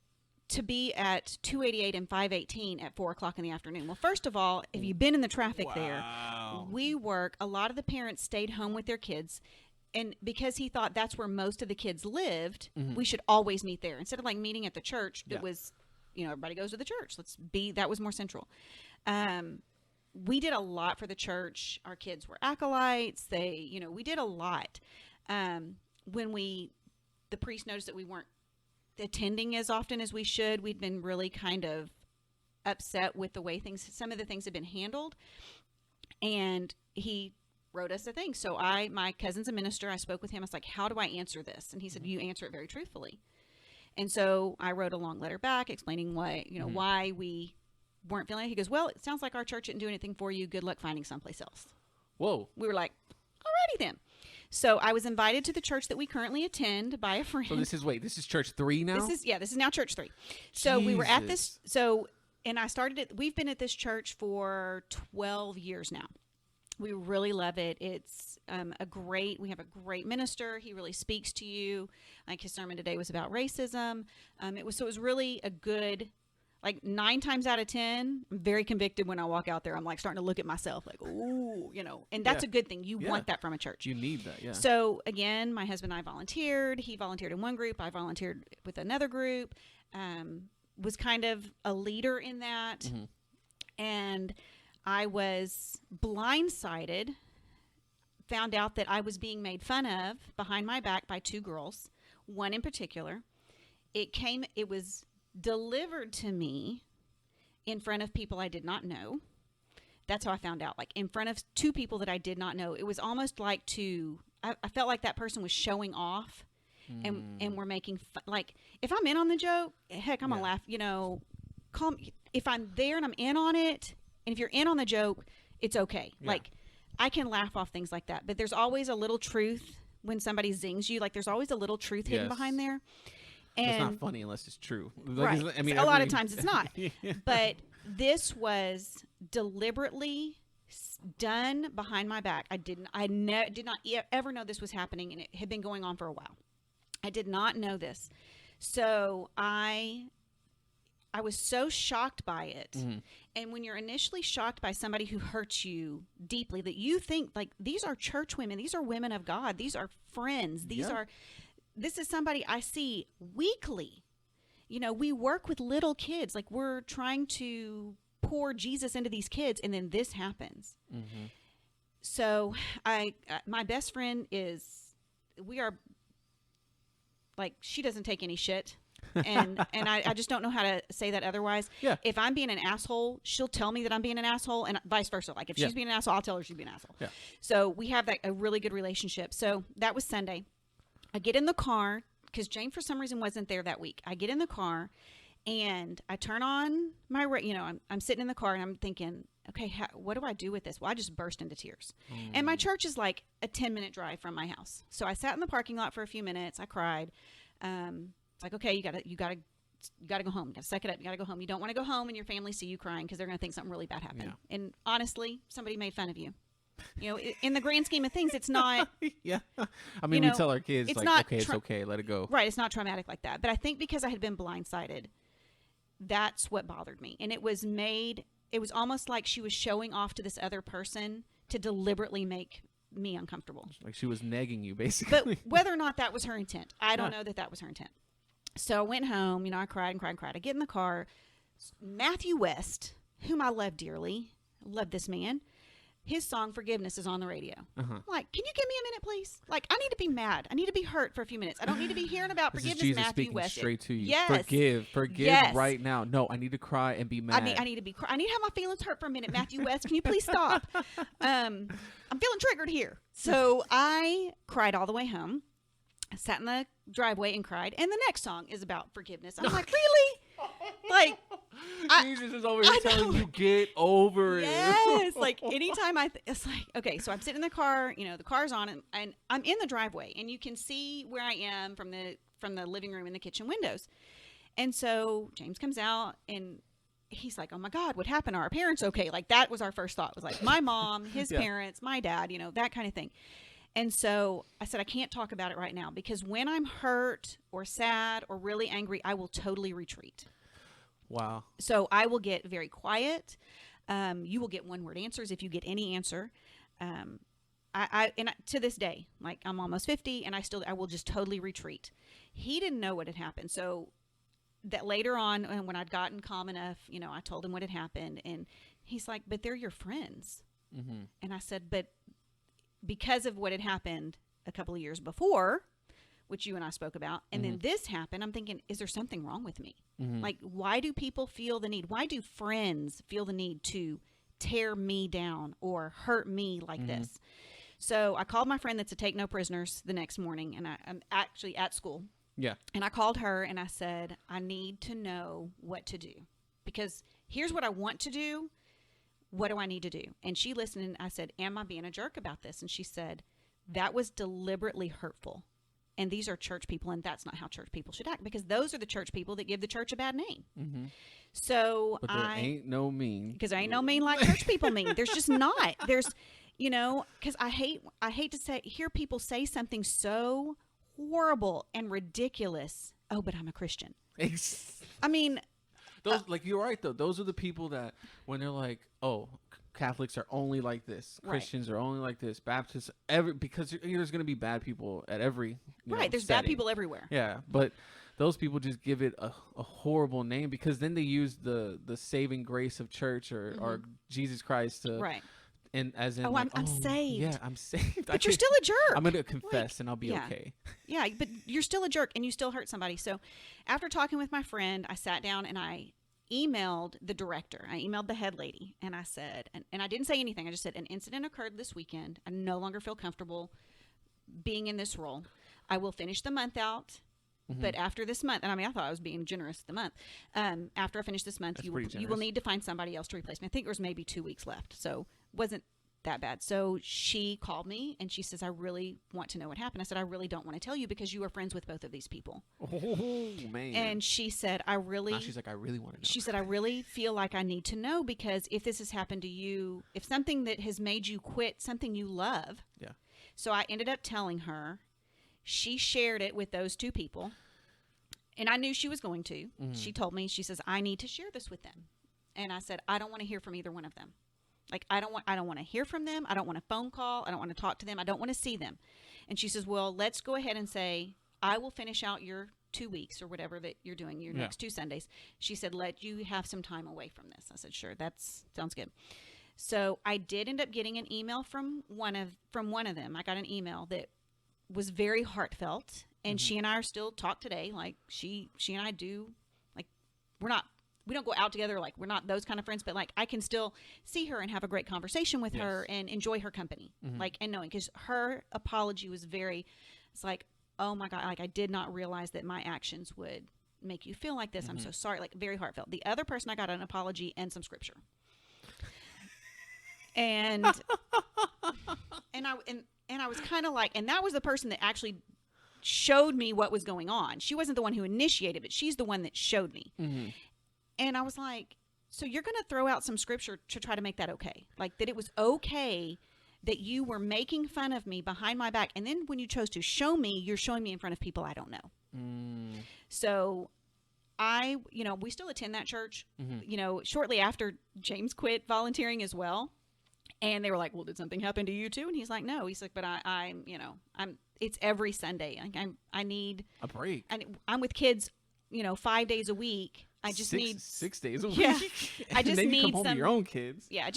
to be at 288 and 518 at 4:00 in the afternoon. Well, first of all, if you've been in the traffic there, we work, a lot of the parents stayed home with their kids. And because he thought that's where most of the kids lived, we should always meet there. Instead of like meeting at the church, it was, everybody goes to the church. That was more central. We did a lot for the church. Our kids were acolytes. We did a lot. when the priest noticed that we weren't attending as often as we should, we'd been really kind of upset with the way some of the things had been handled. And he wrote us a thing. So my cousin's a minister. I spoke with him. I was like, how do I answer this? And he said, you answer it very truthfully. And so I wrote a long letter back explaining why we weren't feeling it. He goes, well, it sounds like our church didn't do anything for you. Good luck finding someplace else. Whoa. We were like, alrighty then. So I was invited to the church that we currently attend by a friend. So this is church 3 now? This is now church 3. So we were at this, and I started it. We've been at this church for 12 years now. We really love it. It's we have a great minister. He really speaks to you. Like his sermon today was about racism. It was really a good, like 9 times out of 10, I'm very convicted when I walk out there. I'm like starting to look at myself like, ooh, and that's a good thing. You want that from a church. You need that, yeah. So again, my husband and I volunteered. He volunteered in one group. I volunteered with another group. Was kind of a leader in that. Mm-hmm. And I was blindsided, found out that I was being made fun of behind my back by 2 girls, one in particular. It was delivered to me in front of people I did not know. That's how I found out, like in front of 2 people that I did not know. It was almost like I felt like that person was showing off and we're making fun. Like if I'm in on the joke, heck, I'm gonna laugh, call me. If I'm there and I'm in on it, and if you're in on the joke, it's okay. Yeah. Like I can laugh off things like that, but there's always a little truth when somebody zings you. Like there's always a little truth hidden behind there. And it's not funny unless it's true. Right. I mean, a lot of times it's not. But this was deliberately done behind my back. I did not ever know this was happening, and it had been going on for a while. I did not know this. So I was so shocked by it. Mm-hmm. And when you're initially shocked by somebody who hurts you deeply, that you think like, these are church women, these are women of God, these are friends, this is somebody I see weekly. We work with little kids, like we're trying to pour Jesus into these kids, and then this happens. Mm-hmm. So my best friend we are like, she doesn't take any shit. and I just don't know how to say that otherwise. Yeah. If I'm being an asshole, she'll tell me that I'm being an asshole, and vice versa. Like if she's being an asshole, I'll tell her she's being an asshole. Yeah. So we have a really good relationship. So that was Sunday. I get in the car because Jane for some reason wasn't there that week. I get in the car and I turn on my I'm sitting in the car and I'm thinking, okay, what do I do with this? Well, I just burst into tears. And my church is like a 10-minute drive from my house. So I sat in the parking lot for a few minutes. I cried. It's like, okay, you gotta go home. You gotta suck it up. You gotta go home. You don't want to go home and your family see you crying because they're gonna think something really bad happened. Yeah. And honestly, somebody made fun of you. In the grand scheme of things, it's not. Yeah. I mean, we tell our kids it's like, not okay, it's okay, let it go. Right. It's not traumatic like that. But I think because I had been blindsided, that's what bothered me. And it was almost like she was showing off to this other person to deliberately make me uncomfortable. Like she was negging you, basically. But whether or not that was her intent, I don't know that was her intent. So I went home, I cried and cried and cried. I get in the car. Matthew West, whom I love dearly, love this man. His song Forgiveness is on the radio. Uh-huh. I'm like, can you give me a minute, please? Like, I need to be mad. I need to be hurt for a few minutes. I don't need to be hearing about this forgiveness. Is Jesus Matthew speaking West. Straight to you. Yes. Forgive yes. right now. No, I need to cry and be mad. I need to have my feelings hurt for a minute. Matthew West, can you please stop? I'm feeling triggered here. So I cried all the way home. I sat in the driveway and cried. And the next song is about forgiveness. I'm like, really? Like, Jesus is over here telling you, get over it. Yes. Like, anytime it's like, okay, so I'm sitting in the car, the car's on, and I'm in the driveway, and you can see where I am from the living room and the kitchen windows. And so James comes out, and he's like, oh my God, what happened? Are our parents okay? Like, that was our first thought. It was like, my mom, his parents, my dad, that kind of thing. And so I said, I can't talk about it right now, because when I'm hurt or sad or really angry, I will totally retreat. Wow. So I will get very quiet. You will get one-word answers if you get any answer. To this day, like, I'm almost 50, and I will just totally retreat. He didn't know what had happened. So that later on, when I'd gotten calm enough, I told him what had happened, and he's like, but they're your friends. Mm-hmm. And I said, but because of what had happened a couple of years before, which you and I spoke about, and then this happened. I'm thinking, is there something wrong with me? Like, why do people feel the need? Why do friends feel the need to tear me down or hurt me like this? So I called my friend that's a Take No Prisoners the next morning, and I'm actually at school. Yeah. And I called her and I said, I need to know what to do, because here's what I want to do. What do I need to do? And she listened, and I said, am I being a jerk about this? And she said, that was deliberately hurtful. And these are church people, and that's not how church people should act, because those are the church people that give the church a bad name. So But there ain't no mean. Because there ain't no mean like church people mean. There's just not. There's, because I hate to hear people say something so horrible and ridiculous. Oh, but I'm a Christian. I mean, those like you're right though. Those are the people that when they're like, oh, Catholics are only like this, Christians are only like this, Baptists because there's going to be bad people at every there's bad people everywhere. Yeah, but those people just give it a horrible name, because then they use the saving grace of church or Jesus Christ to and as in I'm saved. Yeah, I'm saved. But you're still a jerk. I'm going to confess and I'll be okay. Yeah, but you're still a jerk and you still hurt somebody. So after talking with my friend, I sat down and I emailed the director. I emailed the head lady, and I said, and I didn't say anything. I just said, an incident occurred this weekend. I no longer feel comfortable being in this role. I will finish the month out. But after this month, and I mean, I thought I was being generous the month. After I finish this month, you will need to find somebody else to replace me. I think there was maybe 2 weeks left, so it wasn't that bad. So she called me and she says, I really want to know what happened. I said, I really don't want to tell you because you are friends with both of these people. Oh, man. And she said, she's like, I really want to know. She said, I really feel like I need to know, because if this has happened to you, if something that has made you quit something you love. Yeah. So I ended up telling her. She shared it with those two people. And I knew she was going to. She told me, she says, I need to share this with them. And I said, I don't want to hear from either one of them. Like, I don't want to hear from them. I don't want a phone call. I don't want to talk to them. I don't want to see them. And she says, well, let's go ahead and say, I will finish out your 2 weeks or whatever that you're doing, your next 2 Sundays. She said, let you have some time away from this. I said, sure, that sounds good. So I did end up getting an email from one of them. I got an email that was very heartfelt. And she and I are still talk today. Like she and I do, like, we don't go out together. Like, we're not those kind of friends, but like I can still see her and have a great conversation with her and enjoy her company. Like, and knowing, because her apology was it's like, oh my God, like I did not realize that my actions would make you feel like this. I'm so sorry. Like, very heartfelt. The other person, I got an apology and some scripture. And, and I was kind of like, and that was the person that actually showed me what was going on. She wasn't the one who initiated, but she's the one that showed me. And I was like, so you're going to throw out some scripture to try to make that okay? Like, that it was okay that you were making fun of me behind my back. And then when you chose to show me, you're showing me in front of people I don't know. So we still attend that church, shortly after James quit volunteering as well. And they were like, well, did something happen to you too? And he's like, no. He's like, but it's every Sunday. Like, I need a break. I'm with kids, 5 days a week. I just need 6 days a week. Yeah, I just then need you come home some. to your own kids. Yeah,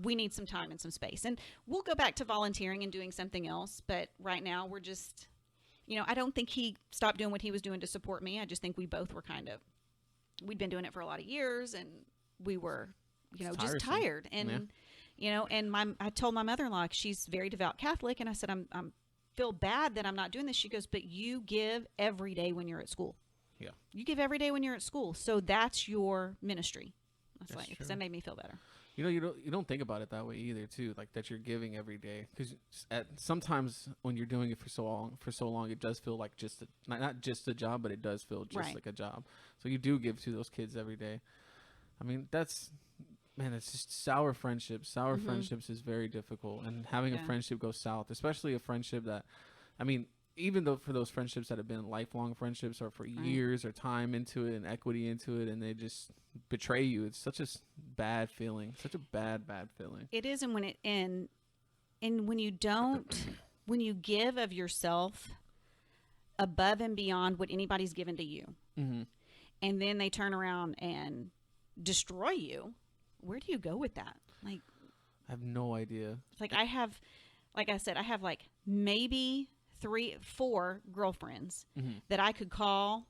we need some time and some space, and we'll go back to volunteering and doing something else. But right now, we're just, I don't think he stopped doing what he was doing to support me. I just think we both were we'd been doing it for a lot of years, and we were, just tired. And I told my mother-in-law, she's very devout Catholic, and I said, I'm feel bad that I'm not doing this. She goes, but you give every day when you're at school. Yeah. You give every day when you're at school. So that's your ministry. That's like, because that made me feel better. You don't think about it that way either, too. Like, that you're giving every day, because sometimes when you're doing it for so long, it does feel like not just a job, but it does feel just like a job. So you do give to those kids every day. I mean, it's just sour friendships. Friendships is very difficult, and having a friendship go south, especially a friendship that, even though for those friendships that have been lifelong friendships or for years or time into it and equity into it, and they just betray you, it's such a bad feeling, such a bad feeling. It is. And when you don't, when you give of yourself above and beyond what anybody's given to you, and then they turn around and destroy you, where do you go with that? Like, I have no idea. Like, I have like maybe 4 girlfriends Mm-hmm. that I could call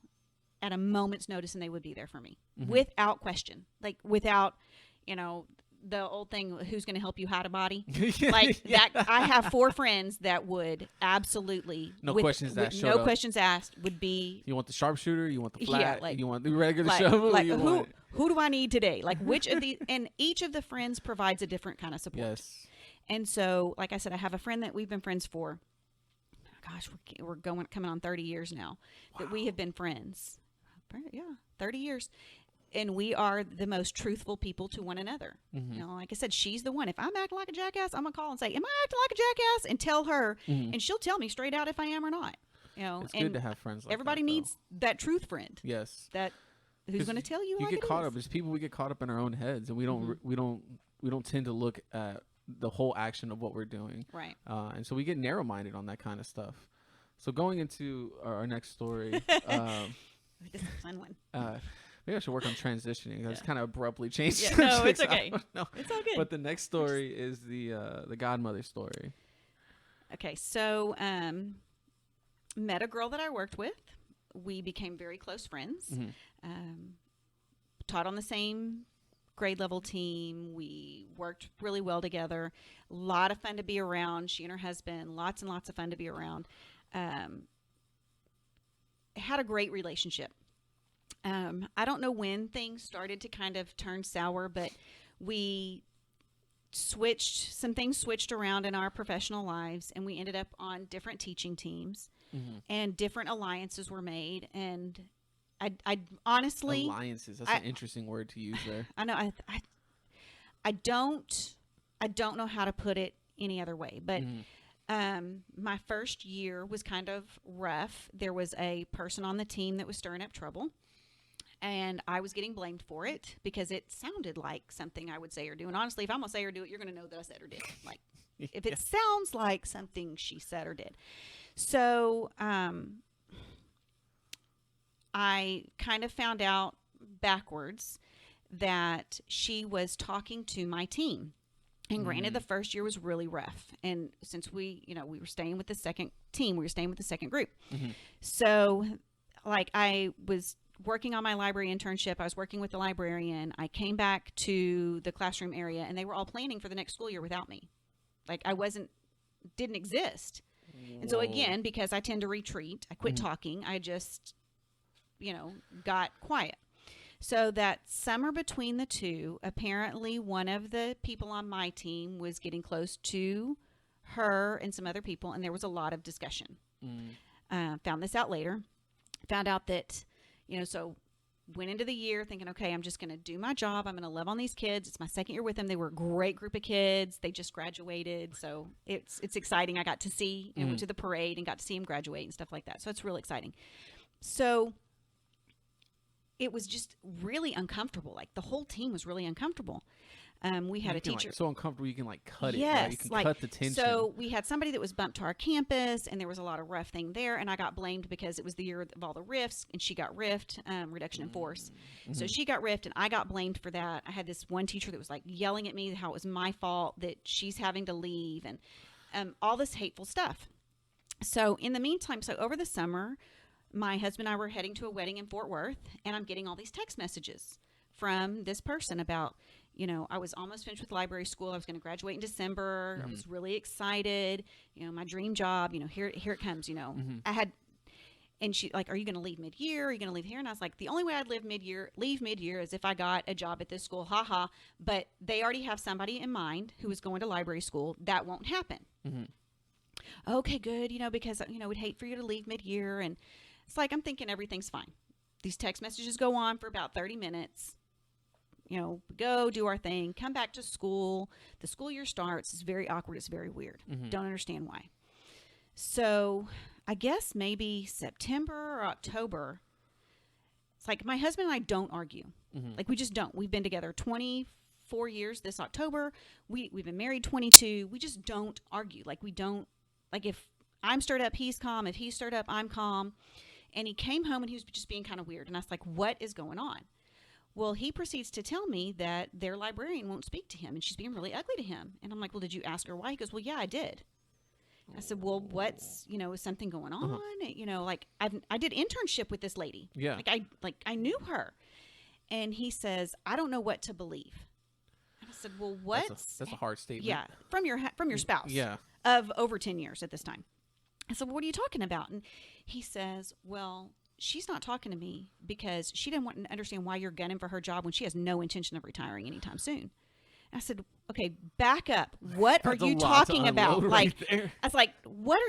at a moment's notice and they would be there for me Mm-hmm. without question. Like without, the old thing, who's going to help you hide a body? Like Yeah. that. I have 4 friends that would absolutely, No questions asked, showed no up. questions asked, would be You want the sharpshooter? You want the Yeah, flat? like- You want the regular like, shovel? like you want who do I need today? Like which of these, and each of the friends provides a different kind of support. Yes. And so, like I said, I have a friend that we've been friends for, gosh, we're coming on 30 years now that we have been friends. Yeah, 30 years. And we are the most truthful people to one another. Mm-hmm. Like I said, she's the one. If I'm acting like a jackass, I'm going to call and say, am I acting like a jackass? And tell her, Mm-hmm. and she'll tell me straight out if I am or not. It's and good to have friends like everybody that, though. needs that truth friend. Yes. That who's 'Cause going to tell you You like get it caught is. up. There's people we get caught up in our own heads, and we don't Mm-hmm. we don't tend to look at the whole action of what we're doing. Right. And so we get narrow-minded on that kind of stuff. So going into our next story, This is a fun one. maybe I should work on transitioning. I just kind of abruptly changed. Yeah, no, it's subjects. I okay. don't know. It's all good. But the next story is the godmother story. Okay, so met a girl that I worked with. We became very close friends. Mm-hmm. Taught on the same grade level team. We worked really well together. A lot of fun to be around. She and her husband, lots and lots of fun to be around. Had a great relationship. I don't know when things started to kind of turn sour, but some things switched around in our professional lives, and we ended up on different teaching teams, Mm-hmm. and different alliances were made. And I honestly, Alliances. That's an interesting word to use there. I know I don't know how to put it any other way, but my first year was kind of rough. There was a person on the team that was stirring up trouble, and I was getting blamed for it because it sounded like something I would say or do. And honestly, if I'm gonna say or do it, you're gonna know that I said or did. Like if it sounds like something she said or did. So I kind of found out backwards that she was talking to my team. And granted, the first year was really rough. And since we were staying with the second team, we were staying with the second group. Mm-hmm. So, like, I was working on my library internship. I was working with the librarian. I came back to the classroom area, and they were all planning for the next school year without me. Like, didn't exist. And so, again, because I tend to retreat, I quit talking. I just, got quiet. So that summer between the two, apparently one of the people on my team was getting close to her and some other people, and there was a lot of discussion. Found this out later. Found out that, so went into the year thinking, okay, I'm just going to do my job. I'm going to love on these kids. It's my second year with them. They were a great group of kids. They just graduated. So it's exciting. I got to see, went to the parade and got to see them graduate and stuff like that. So it's real exciting. So it was just really uncomfortable. Like the whole team was really uncomfortable. We had a teacher. So uncomfortable you can cut it. Yes, Right? You can cut the tension. So we had somebody that was bumped to our campus, and there was a lot of rough thing there. And I got blamed because it was the year of all the rifts, and she got riffed, reduction in force. So she got riffed, and I got blamed for that. I had this one teacher that was like yelling at me how it was my fault that she's having to leave, and all this hateful stuff. So in the meantime, over the summer, my husband and I were heading to a wedding in Fort Worth, and I'm getting all these text messages from this person about, I was almost finished with library school. I was going to graduate in December. I was really excited. My dream job, here it comes, I had, and she like, are you going to leave mid-year? Are you going to leave here? And I was like, the only way I'd leave mid-year is if I got a job at this school. Ha. But they already have somebody in mind who is going to library school. That won't happen. Okay, good. Because, we'd hate for you to leave mid-year. And it's like, I'm thinking everything's fine. These text messages go on for about 30 minutes. Go do our thing, come back to school. The school year starts. It's very awkward. It's very weird. Don't understand why. So I guess maybe September or October, it's like my husband and I don't argue. Like we just don't. We've been together 24 years this October. We've been married 22. We just don't argue. Like we don't, like if I'm stirred up, he's calm. If he's stirred up, I'm calm. And he came home and he was just being kind of weird. And I was like, what is going on? Well, he proceeds to tell me that their librarian won't speak to him and she's being really ugly to him. And I'm like, well, did you ask her why? He goes, well, yeah, I did. I said, well, what's, is something going on? Uh-huh. Like I did internship with this lady. Yeah. Like I knew her. And he says, I don't know what to believe. And I said, well, That's a hard statement. yeah, from your spouse. Yeah. Of over 10 years at this time. I said, well, what are you talking about? And he says, well, she's not talking to me because she didn't want to understand why you're gunning for her job when she has no intention of retiring anytime soon. I said, okay, back up. What are you talking about? Like, there. I was like, what?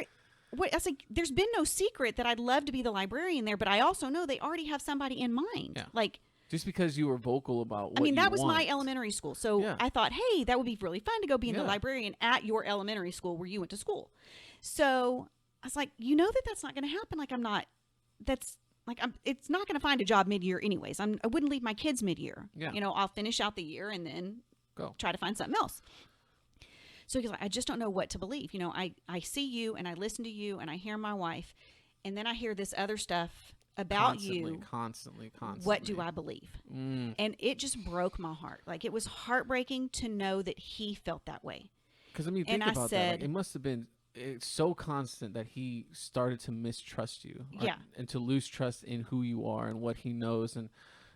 I was like, there's been no secret that I'd love to be the librarian there, but I also know they already have somebody in mind. Yeah. Like, just because you were vocal about what that was want. my elementary school. So Yeah. I thought, hey, that would be really fun to go be in the Yeah. librarian at your elementary school where you went to school. So I was like, that's not going to happen. Like, it's not going to find a job mid-year anyways. I wouldn't leave my kids mid-year. Yeah. I'll finish out the year and then Go. try to find something else. So he's like, I just don't know what to believe. I see you and I listen to you and I hear my wife and then I hear this other stuff about you. Constantly. What do I believe? And it just broke my heart. Like, it was heartbreaking to know that he felt that way. Because think and about that. Like, it must have been so constant that he started to mistrust you. Yeah. And to lose trust in who you are and what he knows and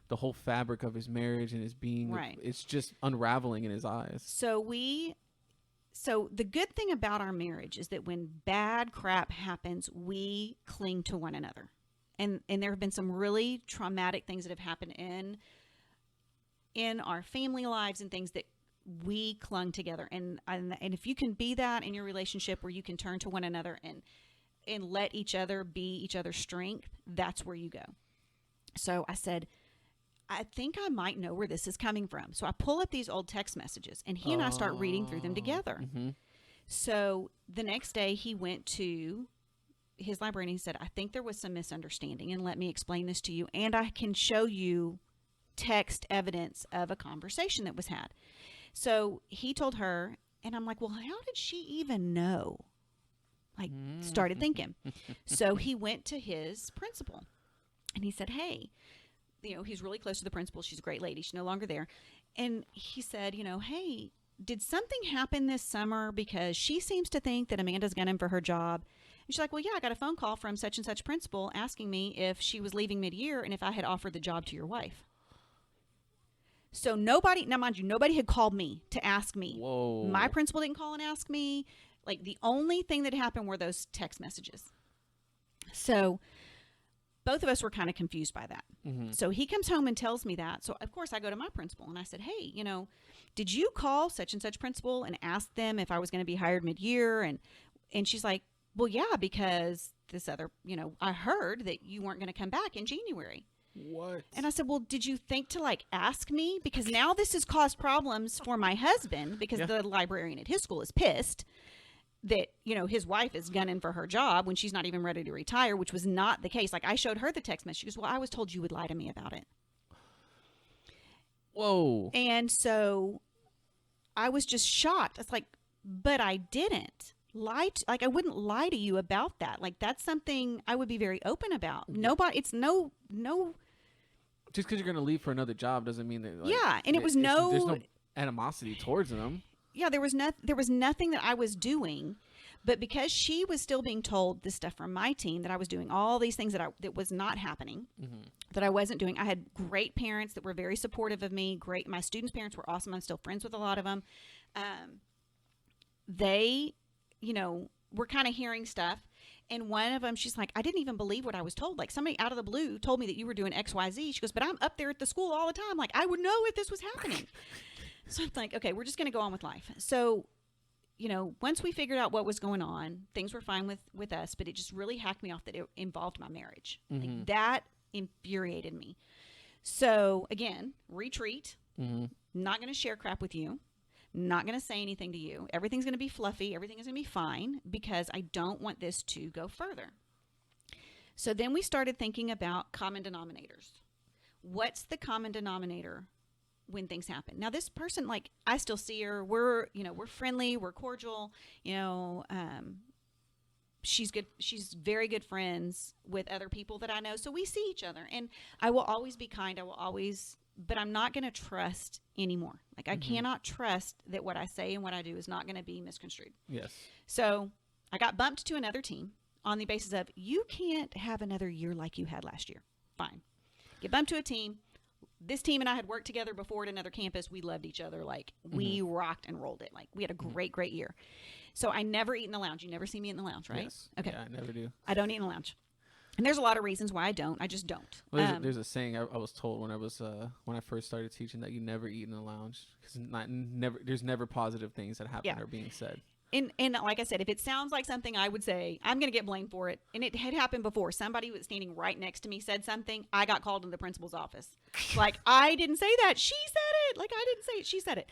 the whole fabric of his marriage and his being. Right. It's just unraveling in his eyes. So the good thing about our marriage is that when bad crap happens, we cling to one another. And there have been some really traumatic things that have happened in our family lives and things that we clung together. And if you can be that in your relationship where you can turn to one another and let each other be each other's strength, that's where you go. So I said, I think I might know where this is coming from. So I pull up these old text messages and he and I start reading through them together. Mm-hmm. So the next day he went to his librarian and he said, I think there was some misunderstanding and let me explain this to you. And I can show you text evidence of a conversation that was had. So he told her, and I'm like, well, how did she even know? Like, started thinking. So he went to his principal and he said, hey, he's really close to the principal. She's a great lady. She's no longer there. And he said, hey, did something happen this summer? Because she seems to think that Amanda's gunning for her job. And she's like, well, yeah, I got a phone call from such and such principal asking me if she was leaving mid-year and if I had offered the job to your wife. So now mind you, nobody had called me to ask me. Whoa. My principal didn't call and ask me. Like, the only thing that happened were those text messages. So both of us were kind of confused by that. Mm-hmm. So he comes home and tells me that. So, of course, I go to my principal and I said, hey, did you call such and such principal and ask them if I was going to be hired mid-year? And she's like, well, yeah, because this other, I heard that you weren't going to come back in January. What? And I said, well, did you think to ask me? Because now this has caused problems for my husband because the librarian at his school is pissed that, his wife is gunning for her job when she's not even ready to retire, which was not the case. Like, I showed her the text message. She goes, well, I was told you would lie to me about it. Whoa. And so I was just shocked. It's like, but I didn't lie. I wouldn't lie to you about that. Like, that's something I would be very open about. Nobody, it's no. Just because you're going to leave for another job doesn't mean that. And it was there's no animosity towards them. Yeah, there was nothing that I was doing, but because she was still being told this stuff from my team that I was doing all these things that was not happening, that I wasn't doing. I had great parents that were very supportive of me. Great, my students' parents were awesome. I'm still friends with a lot of them. They, were kind of hearing stuff. And one of them, she's like, I didn't even believe what I was told. Like, somebody out of the blue told me that you were doing X, Y, Z. She goes, but I'm up there at the school all the time. Like, I would know if this was happening. So I'm like, okay, we're just going to go on with life. So, once we figured out what was going on, things were fine with us, but it just really hacked me off that it involved my marriage. Like, that infuriated me. So again, retreat, not going to share crap with you. Not going to say anything to you. Everything's going to be fluffy. Everything is going to be fine because I don't want this to go further. So then we started thinking about common denominators. What's the common denominator when things happen? Now, this person, I still see her. We're friendly. We're cordial. She's good. She's very good friends with other people that I know. So we see each other, and I will always be kind. But I'm not going to trust anymore. I cannot trust that what I say and what I do is not going to be misconstrued. Yes. So I got bumped to another team on the basis of you can't have another year like you had last year. Fine. Get bumped to a team. This team and I had worked together before at another campus. We loved each other. Like, we rocked and rolled it. Like, we had a great, great year. So I never eat in the lounge. You never see me in the lounge, right? Yes. Okay. Yeah, I never do. I don't eat in the lounge. And there's a lot of reasons why I don't. I just don't. Well, there's a saying I was told when I first started teaching, that you never eat in the lounge, because there's never positive things that happen or being said. And like I said, if it sounds like something I would say, I'm going to get blamed for it. And it had happened before. Somebody was standing right next to me said something. I got called to the principal's office. Like, I didn't say that. She said it. Like, I didn't say it. She said it.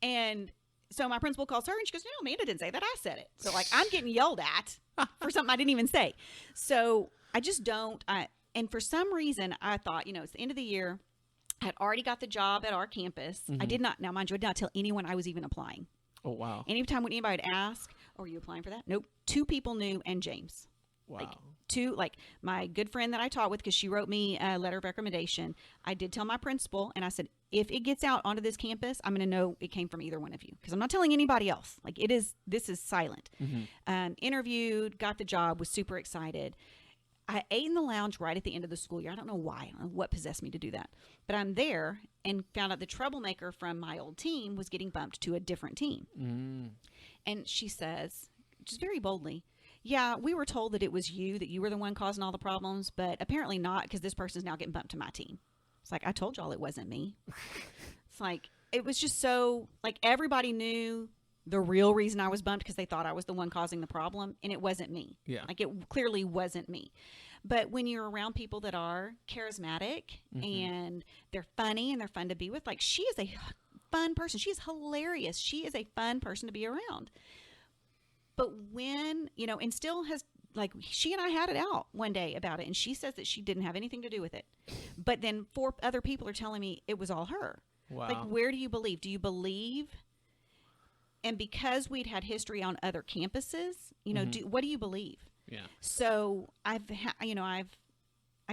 And so my principal calls her and she goes, no, Amanda didn't say that. I said it. So, like, I'm getting yelled at for something I didn't even say. So I just don't. And for some reason, I thought, it's the end of the year. I had already got the job at our campus. I did not. Now, mind you, I did not tell anyone I was even applying. Oh, wow. Anytime when anybody would ask, oh, are you applying for that? Nope. 2 people knew, and James. Wow. Like my good friend that I taught with, because she wrote me a letter of recommendation. I did tell my principal, and I said, if it gets out onto this campus, I'm going to know it came from either one of you, because I'm not telling anybody else. Like, this is silent. Interviewed, got the job, was super excited. I ate in the lounge right at the end of the school year. I don't know why. I don't know what possessed me to do that. But I'm there and found out the troublemaker from my old team was getting bumped to a different team. And she says, just very boldly, yeah, we were told that it was you, that you were the one causing all the problems, but apparently not, because this person's now getting bumped to my team. It's like, I told y'all it wasn't me. It's like, it was just so, like, everybody knew the real reason I was bumped, because they thought I was the one causing the problem, and it wasn't me. Yeah. Like, it clearly wasn't me. But when you're around people that are charismatic and they're funny and they're fun to be with, like, she is a fun person. She is hilarious. She is a fun person to be around. But when, and still has, like, she and I had it out one day about it, and she says that she didn't have anything to do with it. But then 4 other people are telling me it was all her. Wow. Like, where do you believe? Do you believe? And because we'd had history on other campuses, what do you believe? Yeah. So I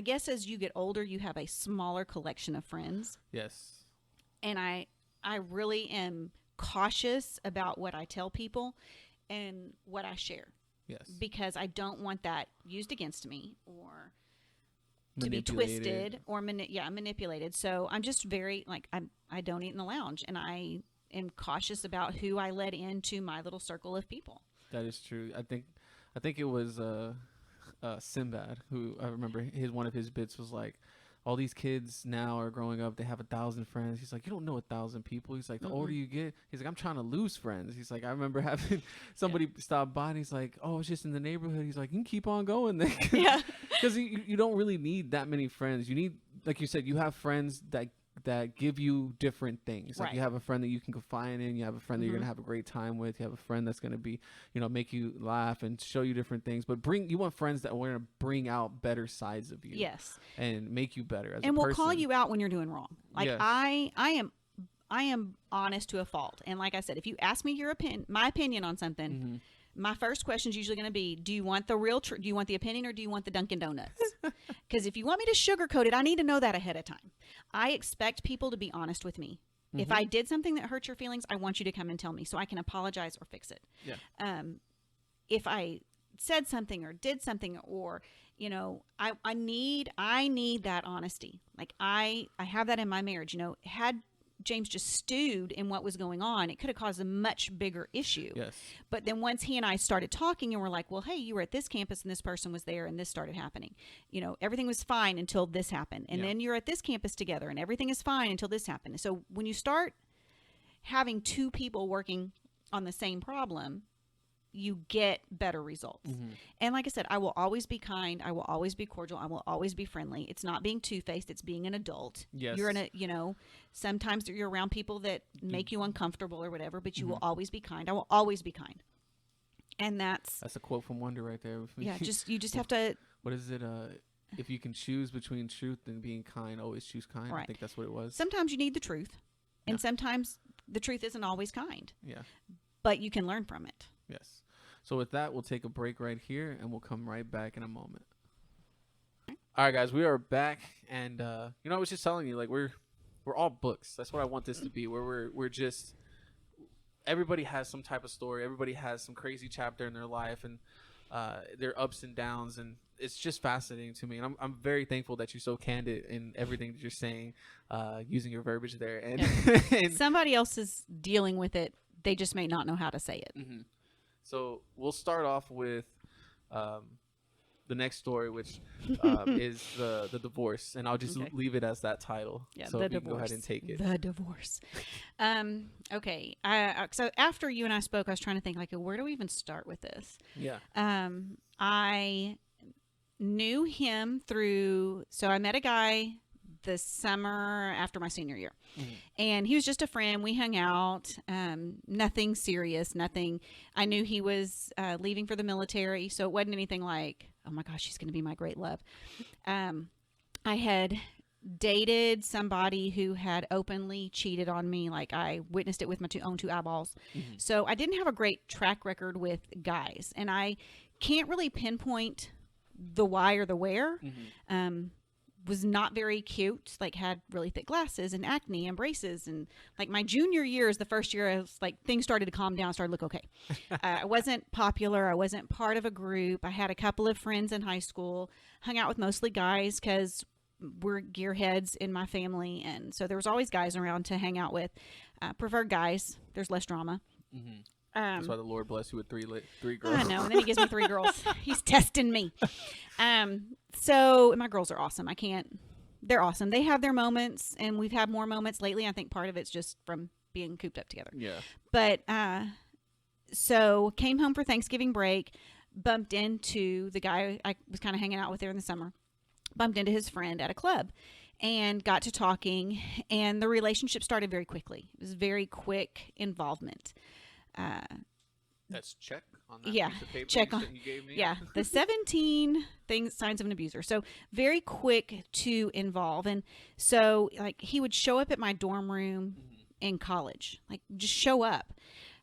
guess as you get older, you have a smaller collection of friends. Yes. And I really am cautious about what I tell people and what I share. Yes. Because I don't want that used against me or to be twisted or manipulated. So I'm just very, like, I don't eat in the lounge, and I am cautious about who I let into my little circle of people. That is true. I think it was Sinbad, who I remember one of his bits was like, all these kids now are growing up, they have 1,000 friends. He's like, you don't know 1,000 people. He's like, the older you get, he's like, I'm trying to lose friends. He's like, I remember having somebody stop by, and he's like, oh, it's just in the neighborhood. He's like, you can keep on going then. Yeah. Because you don't really need that many friends. You need, like you said, you have friends that give you different things. Like, you have a friend that you can confide in. You have a friend that you're going to have a great time with. You have a friend that's going to be, make you laugh and show you different things. But you want friends that are going to bring out better sides of you. Yes. And make you better as a person. And will call you out when you're doing wrong. Like, yes. I am honest to a fault. And like I said, if you ask me my opinion on something, my first question is usually going to be, do you want the real do you want the opinion, or do you want the Dunkin' Donuts? Because if you want me to sugarcoat it, I need to know that ahead of time. I expect people to be honest with me. If I did something that hurt your feelings, I want you to come and tell me so I can apologize or fix it. Yeah. If I said something or did something, or I need that honesty. Like, I have that in my marriage. Had James just stewed in what was going on, it could have caused a much bigger issue. Yes. But then once he and I started talking, and we're like, well, hey, you were at this campus and this person was there and this started happening. Everything was fine until this happened. And then you're at this campus together and everything is fine until this happened. So when you start having 2 people working on the same problem, you get better results. And like I said, I will always be kind. I will always be cordial. I will always be friendly. It's not being two-faced. It's being an adult. Yes. You're sometimes you're around people that make you uncomfortable or whatever, but you will always be kind. I will always be kind. And that's a quote from Wonder right there. Yeah. You just have to. What is it? If you can choose between truth and being kind, always choose kind. Right. I think that's what it was. Sometimes you need the truth, and sometimes the truth isn't always kind. Yeah. But you can learn from it. Yes. So with that, we'll take a break right here, and we'll come right back in a moment. All right, guys, we are back, and I was just telling you, like, we're all books. That's what I want this to be, where we're just everybody has some type of story. Everybody has some crazy chapter in their life, and their ups and downs, and it's just fascinating to me. And I'm very thankful that you're so candid in everything that you're saying, using your verbiage there. And, and somebody else is dealing with it. They just may not know how to say it. So we'll start off with the next story, which is the divorce, and I'll just leave it as that title. Yeah, so the you can divorce. go ahead and take it. The divorce. Okay. So after you and I spoke, I was trying to think, like, where do we even start with this? Yeah. I knew him through. So I met a guy the summer after my senior year, and he was just a friend. We hung out. Nothing serious. Nothing. I knew he was leaving for the military, so it wasn't anything like, oh my gosh, she's going to be my great love. I had dated somebody who had openly cheated on me. Like, I witnessed it with my own two eyeballs. So I didn't have a great track record with guys, and I can't really pinpoint the why or the where. Was not very cute, like had really thick glasses and acne and braces. And like my junior year is the first year I was like, things started to calm down, started to look okay. I wasn't popular. I wasn't part of a group. I had a couple of friends in high school, hung out with mostly guys because we're gearheads in my family. And so there was always guys around to hang out with. Preferred guys. There's less drama. That's why the Lord bless you with three girls. I know, and then he gives me 3 girls. He's testing me. So my girls are awesome. They're awesome. They have their moments, and we've had more moments lately. I think part of it's just from being cooped up together. Yeah. But so came home for Thanksgiving break, bumped into the guy I was kind of hanging out with there in the summer, bumped into his friend at a club, and got to talking, and the relationship started very quickly. It was very quick involvement. That's check on that yeah, piece of paper check on. you gave me. Yeah, the 17 signs of an abuser. So very quick to involve, and so like he would show up at my dorm room in college, like just show up.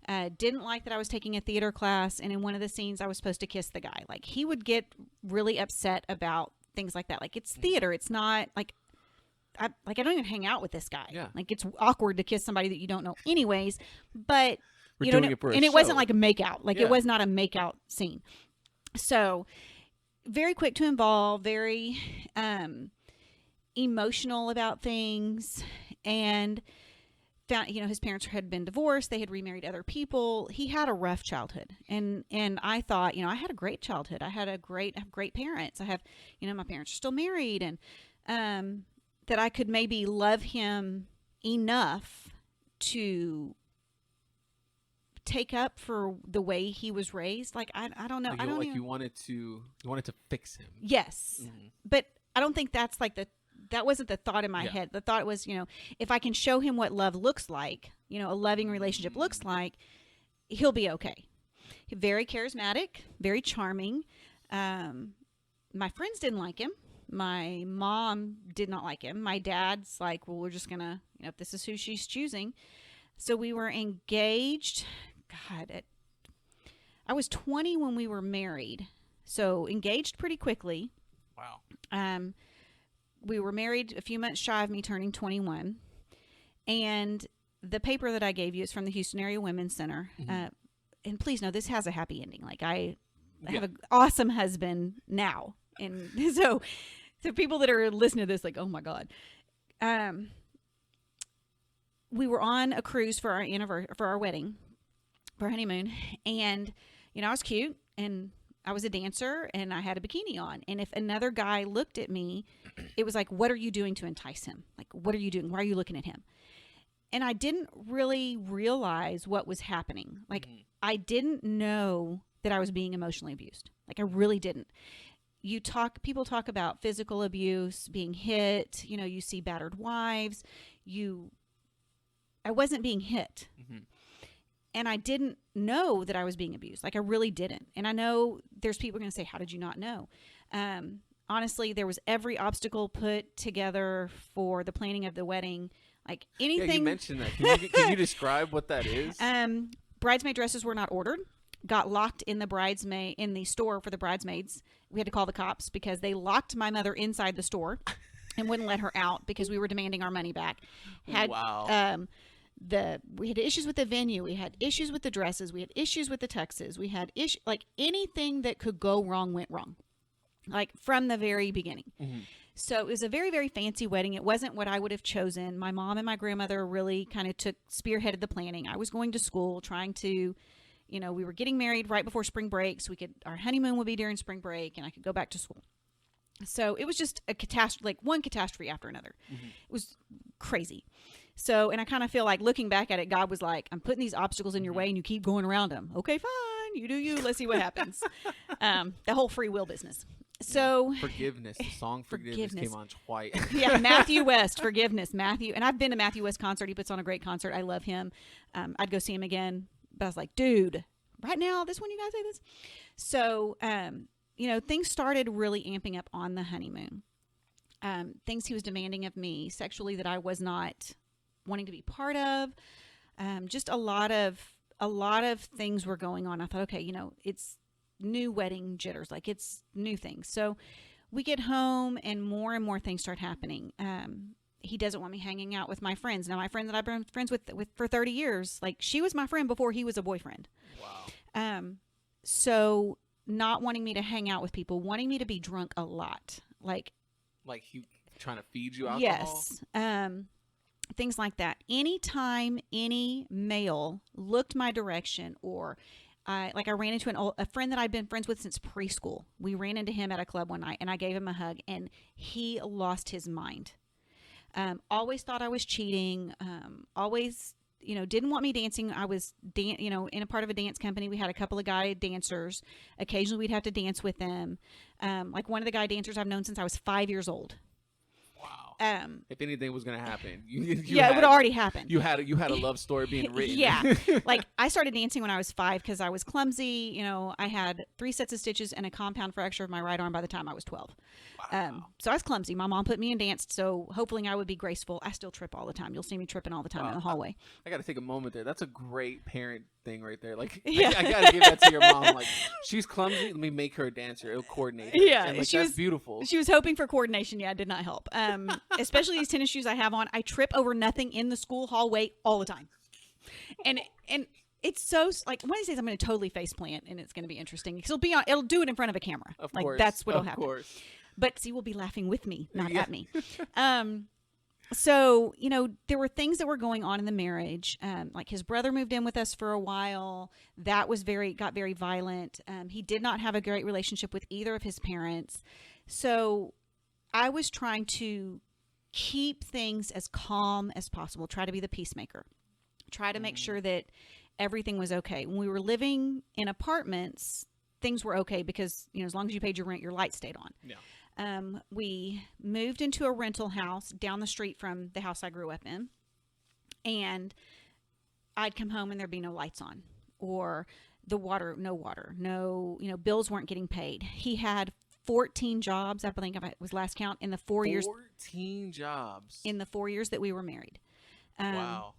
Didn't like that I was taking a theater class, and in one of the scenes I was supposed to kiss the guy. Like he would get really upset about things like that. Like it's theater. It's not like. I don't even hang out with this guy. Yeah. Like it's awkward to kiss somebody that you don't know anyways, but We're doing it for a and it show. wasn't like a makeout. Like Yeah. it was not a makeout scene. So very quick to involve, very emotional about things, and found, his parents had been divorced. They had remarried other people. He had a rough childhood. And I thought, I had a great childhood. I have great parents. I have, my parents are still married, and that I could maybe love him enough to take up for the way he was raised. Like I don't know. You wanted to fix him. Yes, but I don't think that's like that wasn't the thought in my head. The thought was, if I can show him what love looks like, a loving relationship looks like, he'll be okay. Very charismatic, very charming. My friends didn't like him. My mom did not like him. My dad's like, well, we're just gonna, if this is who she's choosing. So we were engaged. God, I was 20 when we were married. So engaged pretty quickly. Wow. We were married a few months shy of me turning 21. And the paper that I gave you is from the Houston Area Women's Center. And please know, this has a happy ending. Like I have an awesome husband now. And so people that are listening to this, like, oh my God. We were on a cruise for our wedding, for our honeymoon. And, I was cute, and I was a dancer, and I had a bikini on. And if another guy looked at me, it was like, what are you doing to entice him? Like, what are you doing? Why are you looking at him? And I didn't really realize what was happening. Like, I didn't know that I was being emotionally abused. Like, I really didn't. People talk about physical abuse, being hit, you see battered wives. I wasn't being hit. And I didn't know that I was being abused. Like I really didn't. And I know there's people going to say, how did you not know? Honestly, there was every obstacle put together for the planning of the wedding. Like anything. Yeah, you mentioned that. Can you describe what that is? Bridesmaid dresses were not ordered. Got locked in the store for the bridesmaids. We had to call the cops because they locked my mother inside the store and wouldn't let her out because we were demanding our money back. Wow. we had issues with the venue, we had issues with the dresses, we had issues with the tuxes, we had like anything that could go wrong went wrong, like from the very beginning. Mm-hmm. So it was a very, very fancy wedding. It wasn't what I would have chosen. My mom and my grandmother really kind of spearheaded the planning. I was going to school trying to, we were getting married right before spring break, so our honeymoon would be during spring break and I could go back to school. So it was just a catastrophe, like one catastrophe after another. Mm-hmm. It was crazy. So, and I kind of feel like looking back at it, God was like, I'm putting these obstacles in your way and you keep going around them. Okay, fine. You do you. Let's see what happens. The whole free will business. So Forgiveness. The song Forgiveness came on twice. Yeah, Matthew West, Forgiveness. Matthew. And I've been to Matthew West concert. He puts on a great concert. I love him. I'd go see him again. But I was like, dude, right now, this one you guys say this? So, things started really amping up on the honeymoon. Things he was demanding of me sexually that I was not wanting to be part of. Just a lot of things were going on. I thought, okay, it's new wedding jitters, like it's new things. So we get home and more things start happening. He doesn't want me hanging out with my friends. Now, my friend that I've been friends with for 30 years, like she was my friend before he was a boyfriend. Wow. So not wanting me to hang out with people, wanting me to be drunk a lot. Like he trying to feed you alcohol? Yes. Things like that. Anytime any male looked my direction, or I ran into a friend that I'd been friends with since preschool. We ran into him at a club one night and I gave him a hug and he lost his mind. Always thought I was cheating. Always, didn't want me dancing. I was, in a part of a dance company. We had a couple of guy dancers. Occasionally we'd have to dance with them. Like one of the guy dancers I've known since I was 5 years old. Wow. If anything was going to happen, it would already happen. You had a love story being written. Yeah. Like I started dancing when I was 5 because I was clumsy. I had 3 sets of stitches and a compound fracture of my right arm by the time I was 12. Wow. So I was clumsy. My mom put me in dance, so hoping I would be graceful. I still trip all the time. You'll see me tripping all the time in the hallway. I got to take a moment there. That's a great parent thing right there. Like, yeah. I got to give that to your mom. Like, she's clumsy. Let me make her a dancer. It'll coordinate her. Yeah. And, that's beautiful. She was hoping for coordination. Yeah, it did not help. Especially these tennis shoes I have on. I trip over nothing in the school hallway all the time. And it's so, like, one of these days I'm going to totally face plant and it's going to be interesting because it'll do it in front of a camera. Of like, course. That's what'll happen. Of course. But see, we'll be laughing with me, not at me. So, there were things that were going on in the marriage. Like his brother moved in with us for a while. That was got very violent. He did not have a great relationship with either of his parents. So I was trying to keep things as calm as possible, try to be the peacemaker, try to make sure that everything was okay. When we were living in apartments, things were okay because, as long as you paid your rent, your lights stayed on. Yeah. We moved into a rental house down the street from the house I grew up in, and I'd come home and there'd be no lights on, or no water, bills weren't getting paid. He had 14 jobs, I think it was last count, in the 4 years. 14 jobs. In the 4 years that we were married. Wow.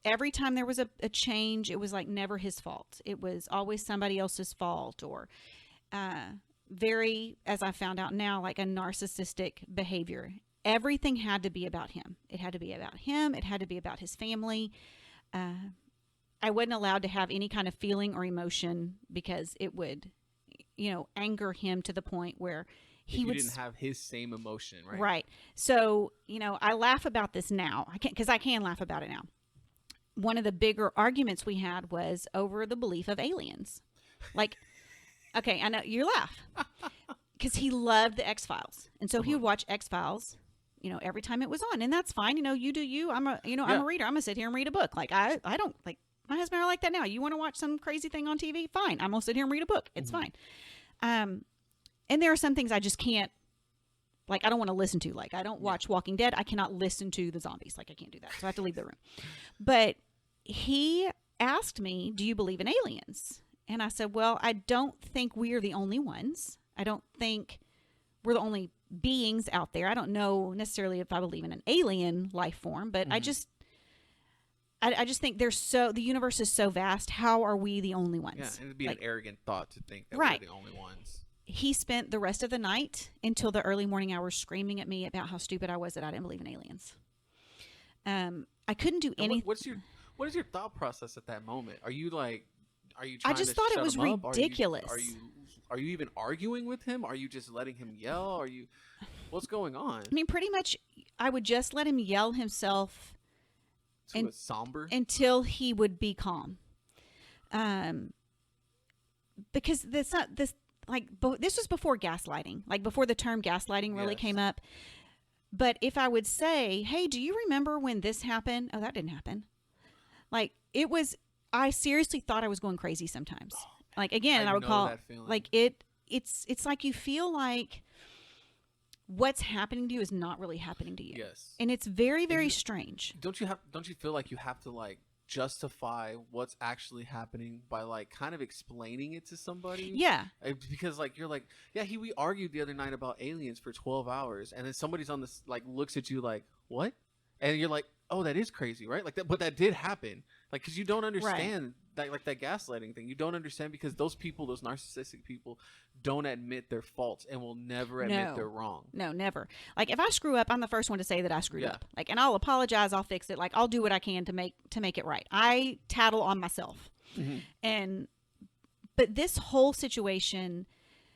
Every time there was a change, it was like never his fault. It was always somebody else's fault, or very, as I found out now, like a narcissistic behavior. Everything had to be about him. It had to be about him. It had to be about his family. I wasn't allowed to have any kind of feeling or emotion because it would, anger him to the point where he would didn't have his same emotion, right? Right. So, I laugh about this now. I can laugh about it now. One of the bigger arguments we had was over the belief of aliens. Like, okay, I know you laugh because he loved the X-Files. And so he would watch X-Files, every time it was on, and that's fine. You do you. I'm a reader. I'm gonna sit here and read a book. Like I don't like my husband are like that now. You want to watch some crazy thing on TV? Fine. I'm gonna sit here and read a book. It's fine. And there are some things I just can't, like, I don't want to listen to. Like, I don't watch Walking Dead. I cannot listen to the zombies. Like, I can't do that. So I have to leave the room. But he asked me, do you believe in aliens? And I said, well, I don't think we're the only ones. I don't think we're the only beings out there. I don't know necessarily if I believe in an alien life form, but I just think the universe is so vast. How are we the only ones? Yeah, it'd be an arrogant thought to think that right. we're the only ones. He spent the rest of the night until the early morning hours screaming at me about how stupid I was that I didn't believe in aliens. I couldn't do anything. What is your thought process at that moment? Are you like, are you I trying just to thought it shut was him up? ridiculous. Are you even arguing with him? Are you just letting him yell? What's going on? I mean, pretty much, I would just let him yell himself To a somber? until he would be calm. Because this was before gaslighting, like before the term gaslighting really Yes. came up. But if I would say, "Hey, do you remember when this happened?" Oh, that didn't happen. Like it was, I seriously thought I was going crazy sometimes. Like again, I would know call that feeling. like it's like you feel like what's happening to you is not really happening to you. Yes. And it's very, very strange. Don't you feel like you have to like justify what's actually happening by like kind of explaining it to somebody? Yeah. Because like you're like, yeah, we argued the other night about aliens for 12 hours, and then somebody's on this like looks at you like, what? And you're like, oh, that is crazy, right? Like that, but that did happen. Like, because you don't understand that, like that gaslighting thing. You don't understand because those people, those narcissistic people, don't admit their faults and will never admit they're wrong. No, never. Like if I screw up, I'm the first one to say that I screwed Yeah. up. Like, and I'll apologize. I'll fix it. Like I'll do what I can to make it right. I tattle on myself. Mm-hmm. But this whole situation,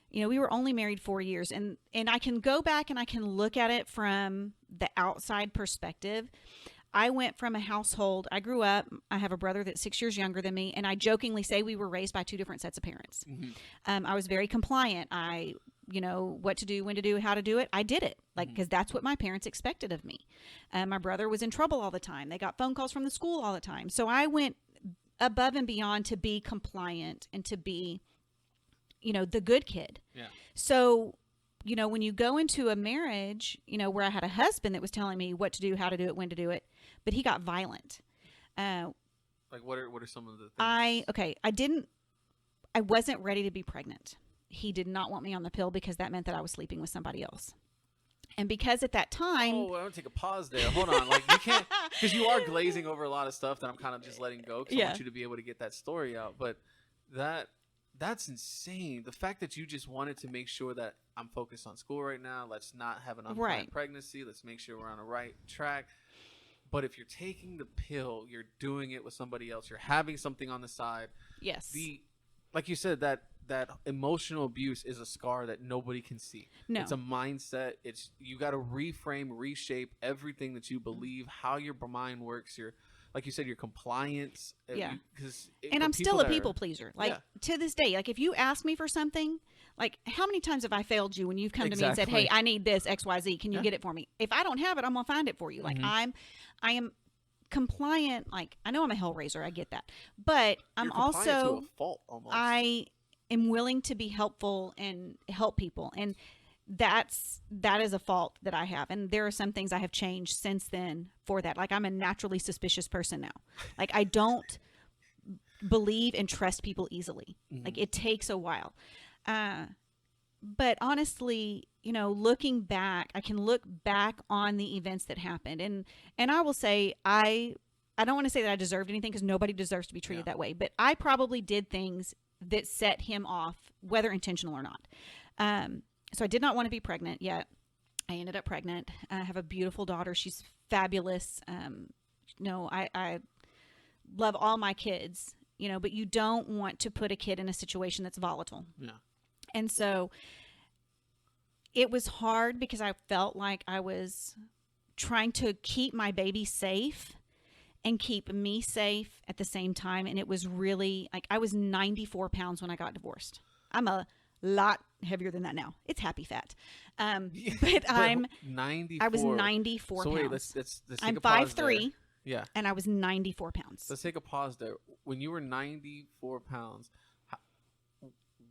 you know, we were only married 4 years, and I can go back and I can look at it from the outside perspective. I went from a household, I grew up, I have a brother that's 6 years younger than me, and I jokingly say we were raised by two different sets of parents. Mm-hmm. I was very compliant. I, you know, what to do, when to do, how to do it. I did it, like, because that's what my parents expected of me. My brother was in trouble all the time. They got phone calls from the school all the time. So I went above and beyond to be compliant and to be, you know, the good kid. Yeah. So, you know, when you go into a marriage, you know, where I had a husband that was telling me what to do, how to do it, when to do it, but he got violent. Like what are some of the things? I wasn't ready to be pregnant. He did not want me on the pill because that meant that I was sleeping with somebody else. And because at that time, Oh, I want to take a pause there. Hold on. Like you can't, because you are glazing over a lot of stuff that I'm kind of just letting go because I want you to be able to get that story out. But that's insane. The fact that you just wanted to make sure that I'm focused on school right now. Let's not have an unplanned pregnancy. Let's make sure we're on the right track. But if you're taking the pill, you're doing it with somebody else. You're having something on the side. yes, Like you said, that emotional abuse is a scar that nobody can see. No. It's a mindset. You got to reframe, reshape everything that you believe, how your mind works. Like you said, your compliance. Yeah. And I'm still a people pleaser. Like to this day, like if you ask me for something, like how many times have I failed you when you've come to me and said, "Hey, I need this XYZ. Can you get it for me?" If I don't have it, I'm gonna find it for you. Like I am compliant. Like I know I'm a hellraiser. I get that, but I'm also to a fault almost. I am willing to be helpful and help people, and that is a fault that I have. And there are some things I have changed since then for that. Like I'm a naturally suspicious person now. Like I don't believe and trust people easily. Like it takes a while. But honestly, you know, looking back, I can look back on the events that happened. And I will say, I don't want to say that I deserved anything because nobody deserves to be treated that way. But I probably did things that set him off, whether intentional or not. So I did not want to be pregnant yet. I ended up pregnant. I have a beautiful daughter. She's fabulous. I love all my kids, you know, but you don't want to put a kid in a situation that's volatile. Yeah. And so it was hard because I felt like I was trying to keep my baby safe and keep me safe at the same time. And it was really like I was 94 pounds when I got divorced. I'm a lot heavier than that now. It's happy fat. But I'm 94. I was 94 so pounds. Wait, let's take I'm a pause 5'3". there. Yeah. And I was 94 pounds. Let's take a pause there. When you were 94 pounds,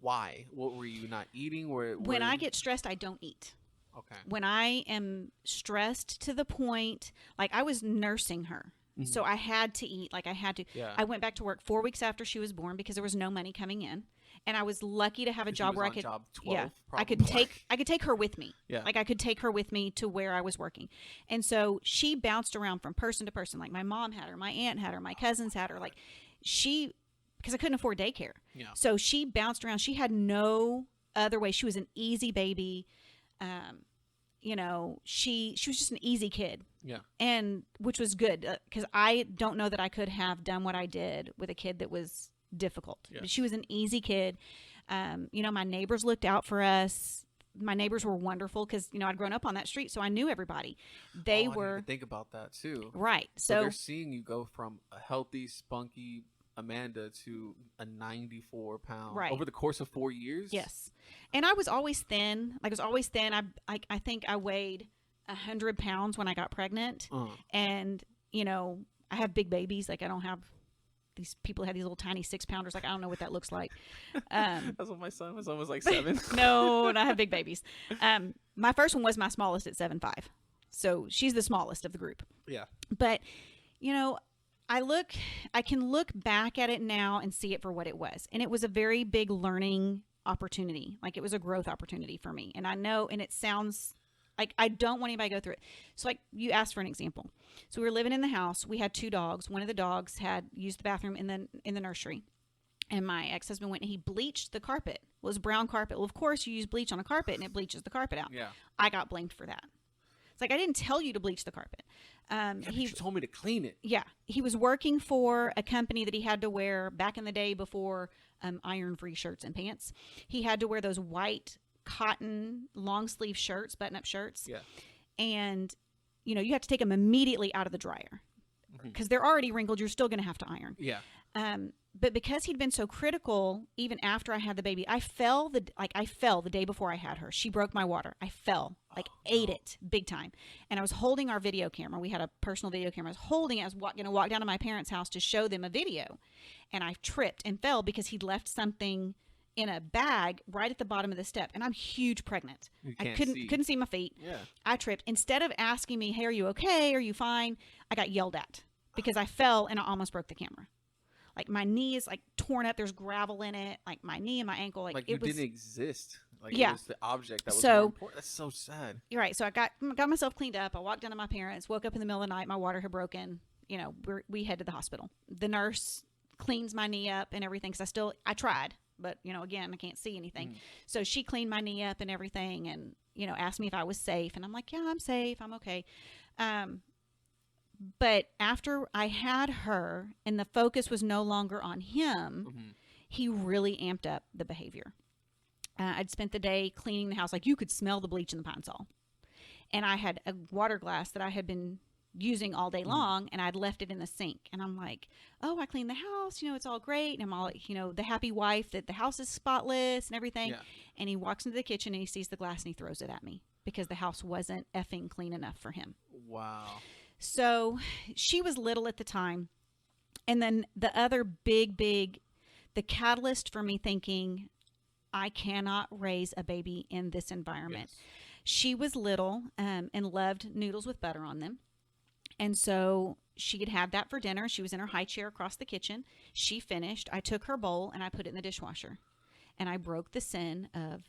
why? What were you not eating? When I get stressed, I don't eat. Okay. When I am stressed to the point, like I was nursing her. So I had to eat. Like I had to. Yeah. I went back to work 4 weeks after she was born because there was no money coming in. And I was lucky to have a job where I could, job 12, I could take her with me. Yeah. Like I could take her with me to where I was working. And so she bounced around from person to person. Like my mom had her, my aunt had her, my cousins had her. Like because I couldn't afford daycare. Yeah. So she bounced around. She had no other way. She was an easy baby. you know, she was just an easy kid. Yeah. And which was good, because I don't know that I could have done what I did with a kid that was difficult. Yes. But she was an easy kid. You know, my neighbors looked out for us. My neighbors were wonderful because, you know, I'd grown up on that street, so I knew everybody. They I didn't were even think about that too. right. So So they're seeing you go from a healthy, spunky Amanda to a 94-pound Right. over the course of 4 years. yes, and I was always thin. Like I was always thin. I think I weighed 100 pounds when I got pregnant, and you know, I have big babies. Like I don't have these people have these little tiny 6-pounders. Like I don't know what that looks like. That's what my son was. Almost like 7. No, and I have big babies. My first one was my smallest at 7'5", so she's the smallest of the group. Yeah. But you know, I can look back at it now and see it for what it was, and it was a very big learning opportunity. Like it was a growth opportunity for me, and I know, and it sounds like I don't want anybody to go through it. So like you asked for an example. So we were living in the house. We had 2 dogs. One of the dogs had used the bathroom in the nursery. And my ex-husband went and he bleached the carpet. Well, it was brown carpet. Well, of course you use bleach on a carpet and it bleaches the carpet out. Yeah. I got blamed for that. It's like, I didn't tell you to bleach the carpet. He told me to clean it. Yeah. He was working for a company that he had to wear back in the day before iron-free shirts and pants. He had to wear those white cotton long sleeve shirts, button-up shirts. Yeah. And, you know, you have to take them immediately out of the dryer because they're already wrinkled. You're still going to have to iron. Yeah. But because he'd been so critical, even after I had the baby, I fell the day before I had her. She broke my water. I fell, ate it big time. And I was holding our video camera. We had a personal video camera. I was holding it. I was going to walk down to my parents' house to show them a video. And I tripped and fell because he'd left something in a bag right at the bottom of the step. And I'm huge pregnant. I couldn't see my feet. Yeah. I tripped. Instead of asking me, hey, are you okay? Are you fine? I got yelled at because I fell and I almost broke the camera. Like my knee is like torn up. There's gravel in it. Like my knee and my ankle. Like you it was, didn't exist. Like Yeah. it was the object that was So- more important. That's so sad. You're right. So I got myself cleaned up. I walked down to my parents, woke up in the middle of the night. My water had broken. You know, we head to the hospital. The nurse cleans my knee up and everything. Cause I tried, but you know, again, I can't see anything. So she cleaned my knee up and everything and, you know, asked me if I was safe. And I'm like, yeah, I'm safe. I'm okay. But after I had her and the focus was no longer on him, he really amped up the behavior. I'd spent the day cleaning the house. Like you could smell the bleach in the Pine Sol. And I had a water glass that I had been using all day long and I'd left it in the sink. And I'm like, oh, I cleaned the house. You know, it's all great. And I'm all like, you know, the happy wife that the house is spotless and everything. Yeah. And he walks into the kitchen and he sees the glass and he throws it at me because the house wasn't effing clean enough for him. Wow. So she was little at the time. And then the other the catalyst for me thinking, I cannot raise a baby in this environment. Yes. She was little and loved noodles with butter on them. And so she had had that for dinner. She was in her high chair across the kitchen. She finished. I took her bowl and I put it in the dishwasher. And I broke the sin of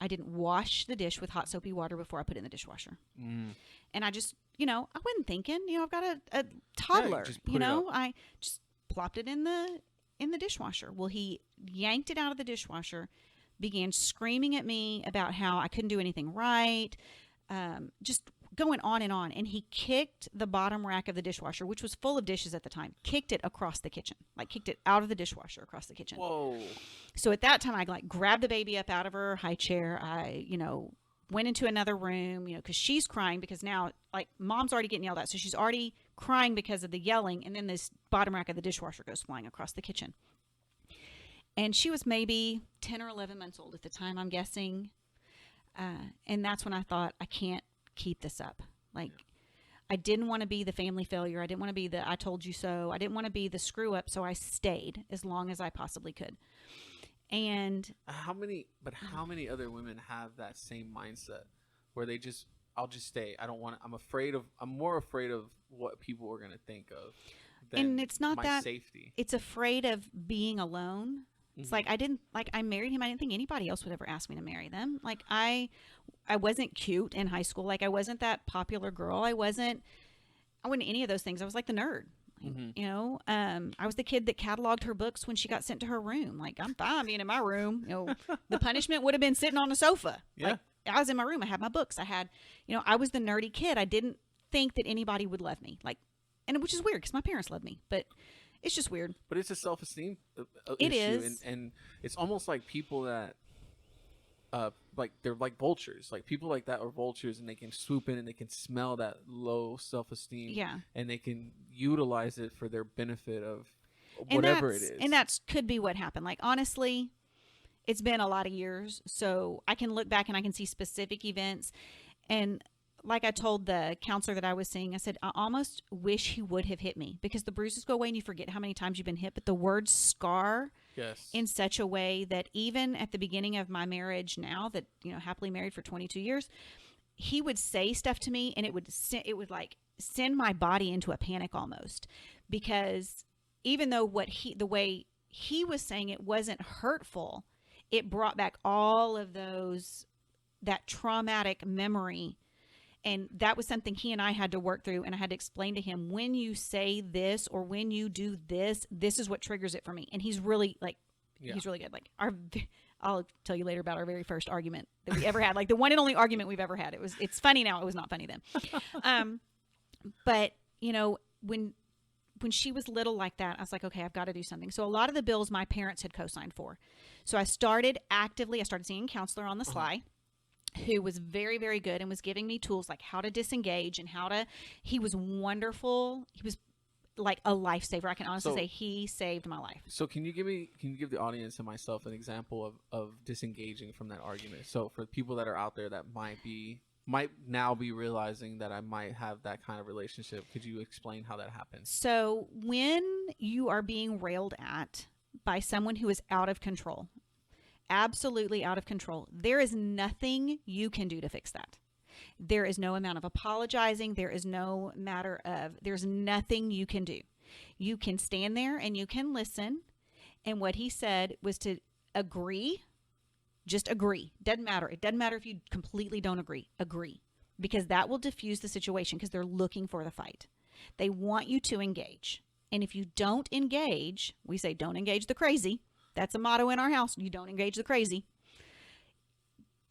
I didn't wash the dish with hot soapy water before I put it in the dishwasher. And I just, you know, I wasn't thinking, you know, I've got a toddler, just put you it know, up. I just plopped it in the dishwasher. Well, he yanked it out of the dishwasher, began screaming at me about how I couldn't do anything right. Just going on. And he kicked the bottom rack of the dishwasher, which was full of dishes at the time, kicked it across the kitchen, like kicked it out of the dishwasher across the kitchen. Whoa. So at that time, I like grabbed the baby up out of her high chair. I, you know, went into another room, you know, because she's crying because now, like, mom's already getting yelled at. So she's already crying because of the yelling. And then this bottom rack of the dishwasher goes flying across the kitchen. And she was maybe 10 or 11 months old at the time, I'm guessing. And that's when I thought, I can't keep this up. Like, I didn't want to be the family failure. I didn't want to be the I told you so. I didn't want to be the screw up. So I stayed as long as I possibly could. And How many other women have that same mindset where I'll just stay. I don't want to, I'm more afraid of what people are going to think of than and it's not my that safety. it's afraid of being alone. It's like I married him. I didn't think anybody else would ever ask me to marry them. Like I wasn't cute in high school. Like I wasn't that popular girl. I wasn't any of those things. I was like the nerd. You know, I was the kid that cataloged her books when she got sent to her room. Like, I'm fine being in my room. You know, the punishment would have been sitting on the sofa. Yeah. Like, I was in my room. I had my books. I had, I was the nerdy kid. I didn't think that anybody would love me. Like, and which is weird because my parents loved me, but it's just weird. But it's a self-esteem It issue. is. And it's almost like people that, like they're like vultures. Like people like that are vultures, and they can swoop in and they can smell that low self-esteem. Yeah. And they can utilize it for their benefit of And whatever it is. And that's could be what happened. Like, honestly, it's been a lot of years, so I can look back and I can see specific events. And like I told the counselor that I was seeing, I said, I almost wish he would have hit me, because the bruises go away and you forget how many times you've been hit. But the words scar in such a way that even at the beginning of my marriage now, that, happily married for 22 years, he would say stuff to me and it would like send my body into a panic almost, because even though the way he was saying it wasn't hurtful, it brought back all of that traumatic memory. And that was something he and I had to work through. And I had to explain to him, when you say this or when you do this, this is what triggers it for me. And he's really he's really good. Like I'll tell you later about our very first argument that we ever had, like the one and only argument we've ever had. It's funny now. It was not funny then. But when she was little like that, I was like, okay, I've got to do something. So a lot of the bills my parents had co-signed for. So I started seeing a counselor on the sly, who was very, very good and was giving me tools like how to disengage and he was wonderful. He was like a lifesaver. I can honestly say he saved my life. So can you give the audience and myself an example of disengaging from that argument? So for people that are out there that might now be realizing that I might have that kind of relationship, could you explain how that happens? So when you are being railed at by someone who is out of control, absolutely out of control, there is nothing you can do to fix that. There is no amount of apologizing. There's nothing you can do. You can stand there and you can listen. And what he said was to agree. Just agree. Doesn't matter. It doesn't matter if you completely don't agree. Agree. Because that will diffuse the situation, because they're looking for the fight. They want you to engage. And if you don't engage, we say don't engage the crazy. That's a motto in our house. You don't engage the crazy.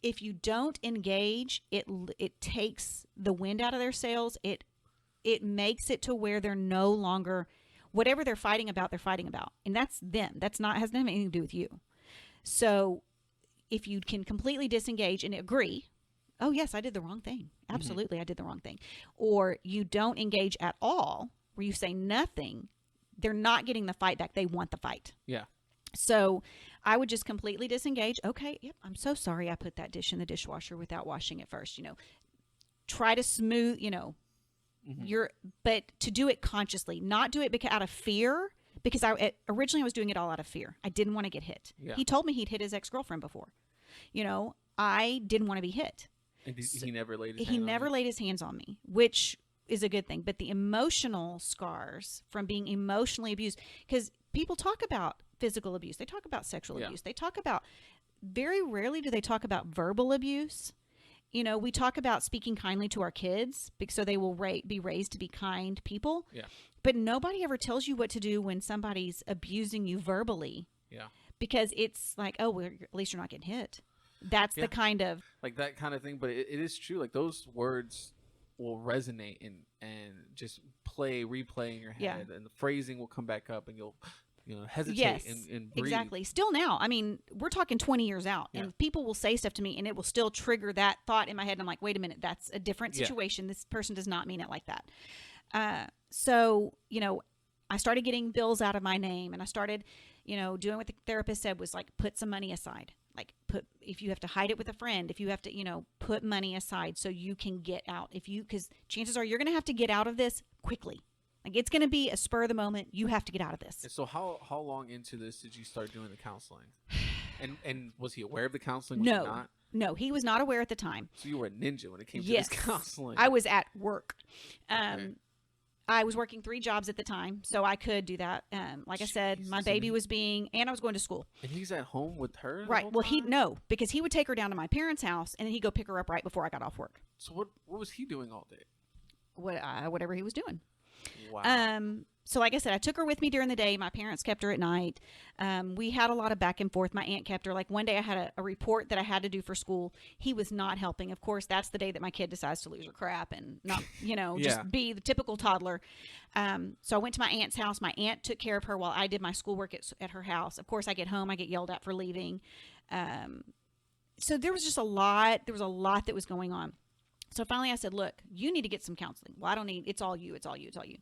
If you don't engage, it takes the wind out of their sails. It makes it to where they're no longer, whatever they're fighting about, and that's them. Has nothing to do with you. So if you can completely disengage and agree, oh yes, I did the wrong thing. Absolutely, I did the wrong thing. Or you don't engage at all, where you say nothing, they're not getting the fight back. They want the fight. Yeah. So I would just completely disengage. Okay, yep, I'm so sorry I put that dish in the dishwasher without washing it first. Try to smooth, but to do it consciously, not do it out of fear, because originally I was doing it all out of fear. I didn't want to get hit. Yeah. He told me he'd hit his ex-girlfriend before. I didn't want to be hit. And he never laid his laid his hands on me, which is a good thing. But the emotional scars from being emotionally abused, because people talk about physical abuse, they talk about sexual abuse, they talk about, very rarely do they talk about verbal abuse. We talk about speaking kindly to our kids, so they will be raised to be kind people. Yeah. But nobody ever tells you what to do when somebody's abusing you verbally. Yeah. Because it's like, oh, well, at least you're not getting hit. That's the kind of, like that kind of thing. But it is true. Like those words will resonate and just replay in your head, and the phrasing will come back up, and you'll hesitate and breathe. Exactly. Still now, I mean, we're talking 20 years out, and people will say stuff to me and it will still trigger that thought in my head. And I'm like, wait a minute, that's a different situation. This person does not mean it like that. So, I started getting bills out of my name, and I started, doing what the therapist said was like, put some money aside. Like if you have to hide it with a friend, if you have to, put money aside so you can get out. Because chances are you're going to have to get out of this quickly. Like it's going to be a spur of the moment. You have to get out of this. And so how long into this did you start doing the counseling? And was he aware of the counseling? Was he not? No, he was not aware at the time. So you were a ninja when it came to this counseling. I was at work. I was working 3 jobs at the time, so I could do that. Like I said, my baby was and I was going to school. And he's at home with her? Right. Well, because he would take her down to my parents' house, and then he'd go pick her up right before I got off work. So what was he doing all day? Whatever he was doing. Wow. So like I said, I took her with me during the day. My parents kept her at night. We had a lot of back and forth. My aunt kept her. Like one day I had a report that I had to do for school. He was not helping. Of course, that's the day that my kid decides to lose her crap and not, Yeah. just be the typical toddler. So I went to my aunt's house. My aunt took care of her while I did my schoolwork at her house. Of course, I get home, I get yelled at for leaving. So there was just a lot. There was a lot that was going on. So finally I said, look, you need to get some counseling. Well, I don't need, it's all you. It's all you. It's all you.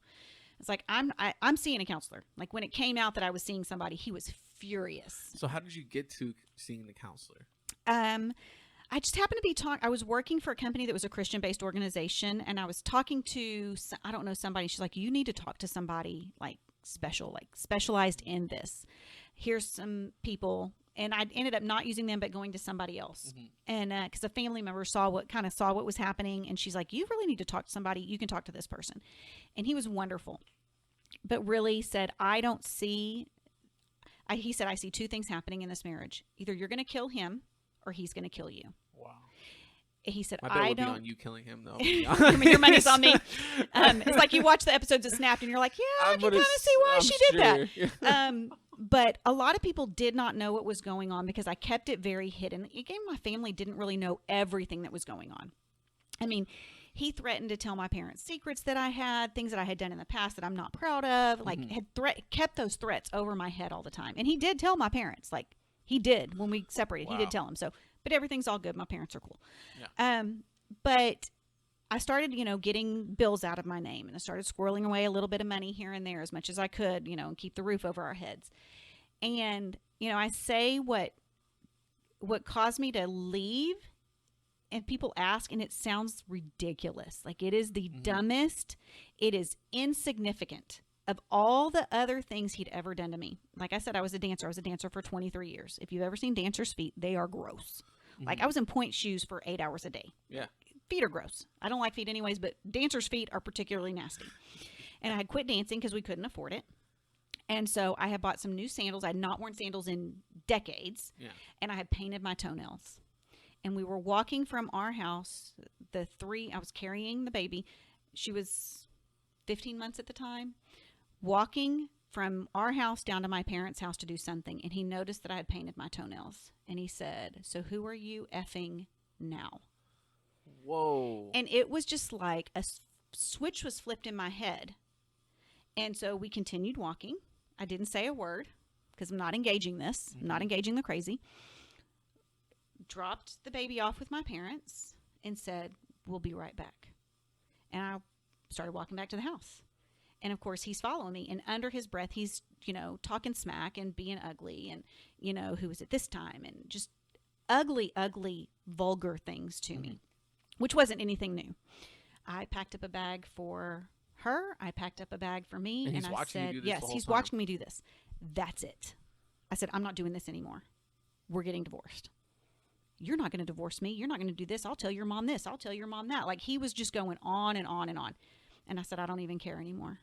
It's like, I'm seeing a counselor. Like when it came out that I was seeing somebody, he was furious. So how did you get to seeing the counselor? I just happened to be I was working for a company that was a Christian-based organization, and I was talking to, I don't know, somebody. She's like, you need to talk to somebody like special, like specialized in this. Here's some people. And I ended up not using them, but going to somebody else. And because a family member saw what was happening. And she's like, you really need to talk to somebody. You can talk to this person. And he was wonderful, but really said, he said, I see two things happening in this marriage. Either you're going to kill him or he's going to kill you. Wow. He said, My bet would be on you killing him, though. Your money's on me. It's like you watch the episodes of Snapped and you're like, yeah, I can kind of see why she did that. But a lot of people did not know what was going on because I kept it very hidden. Again, my family didn't really know everything that was going on. I mean, he threatened to tell my parents secrets that I had, things that I had done in the past that I'm not proud of, like kept those threats over my head all the time. And he did tell my parents, like he did when we separated, he did tell them. So, but everything's all good. My parents are cool. Yeah. But I started, getting bills out of my name, and I started squirreling away a little bit of money here and there as much as I could, and keep the roof over our heads. And, I say what caused me to leave, and people ask, and it sounds ridiculous. Like it is the dumbest, it is insignificant of all the other things he'd ever done to me. Like I said, I was a dancer. I was a dancer for 23 years. If you've ever seen dancers' feet, they are gross. Like I was in point shoes for 8 hours a day. Yeah. Feet are gross. I don't like feet anyways, but dancers' feet are particularly nasty. And I had quit dancing because we couldn't afford it. And so I had bought some new sandals. I had not worn sandals in decades. Yeah. And I had painted my toenails. And we were walking from our house, I was carrying the baby. She was 15 months at the time. Walking from our house down to my parents' house to do something. And he noticed that I had painted my toenails. And he said, so who are you effing now? Whoa. And it was just like a switch was flipped in my head. And so we continued walking. I didn't say a word because I'm not engaging this. I'm not engaging the crazy. Dropped the baby off with my parents and said, we'll be right back. And I started walking back to the house. And of course he's following me, and under his breath, he's, talking smack and being ugly and, who was it this time? And just ugly, vulgar things to me, which wasn't anything new. I packed up a bag for her. I packed up a bag for me. And I said, yes, he's watching me do this. That's it. I said, I'm not doing this anymore. We're getting divorced. You're not going to divorce me. You're not going to do this. I'll tell your mom this. I'll tell your mom that. Like he was just going on and on and on. And I said, I don't even care anymore.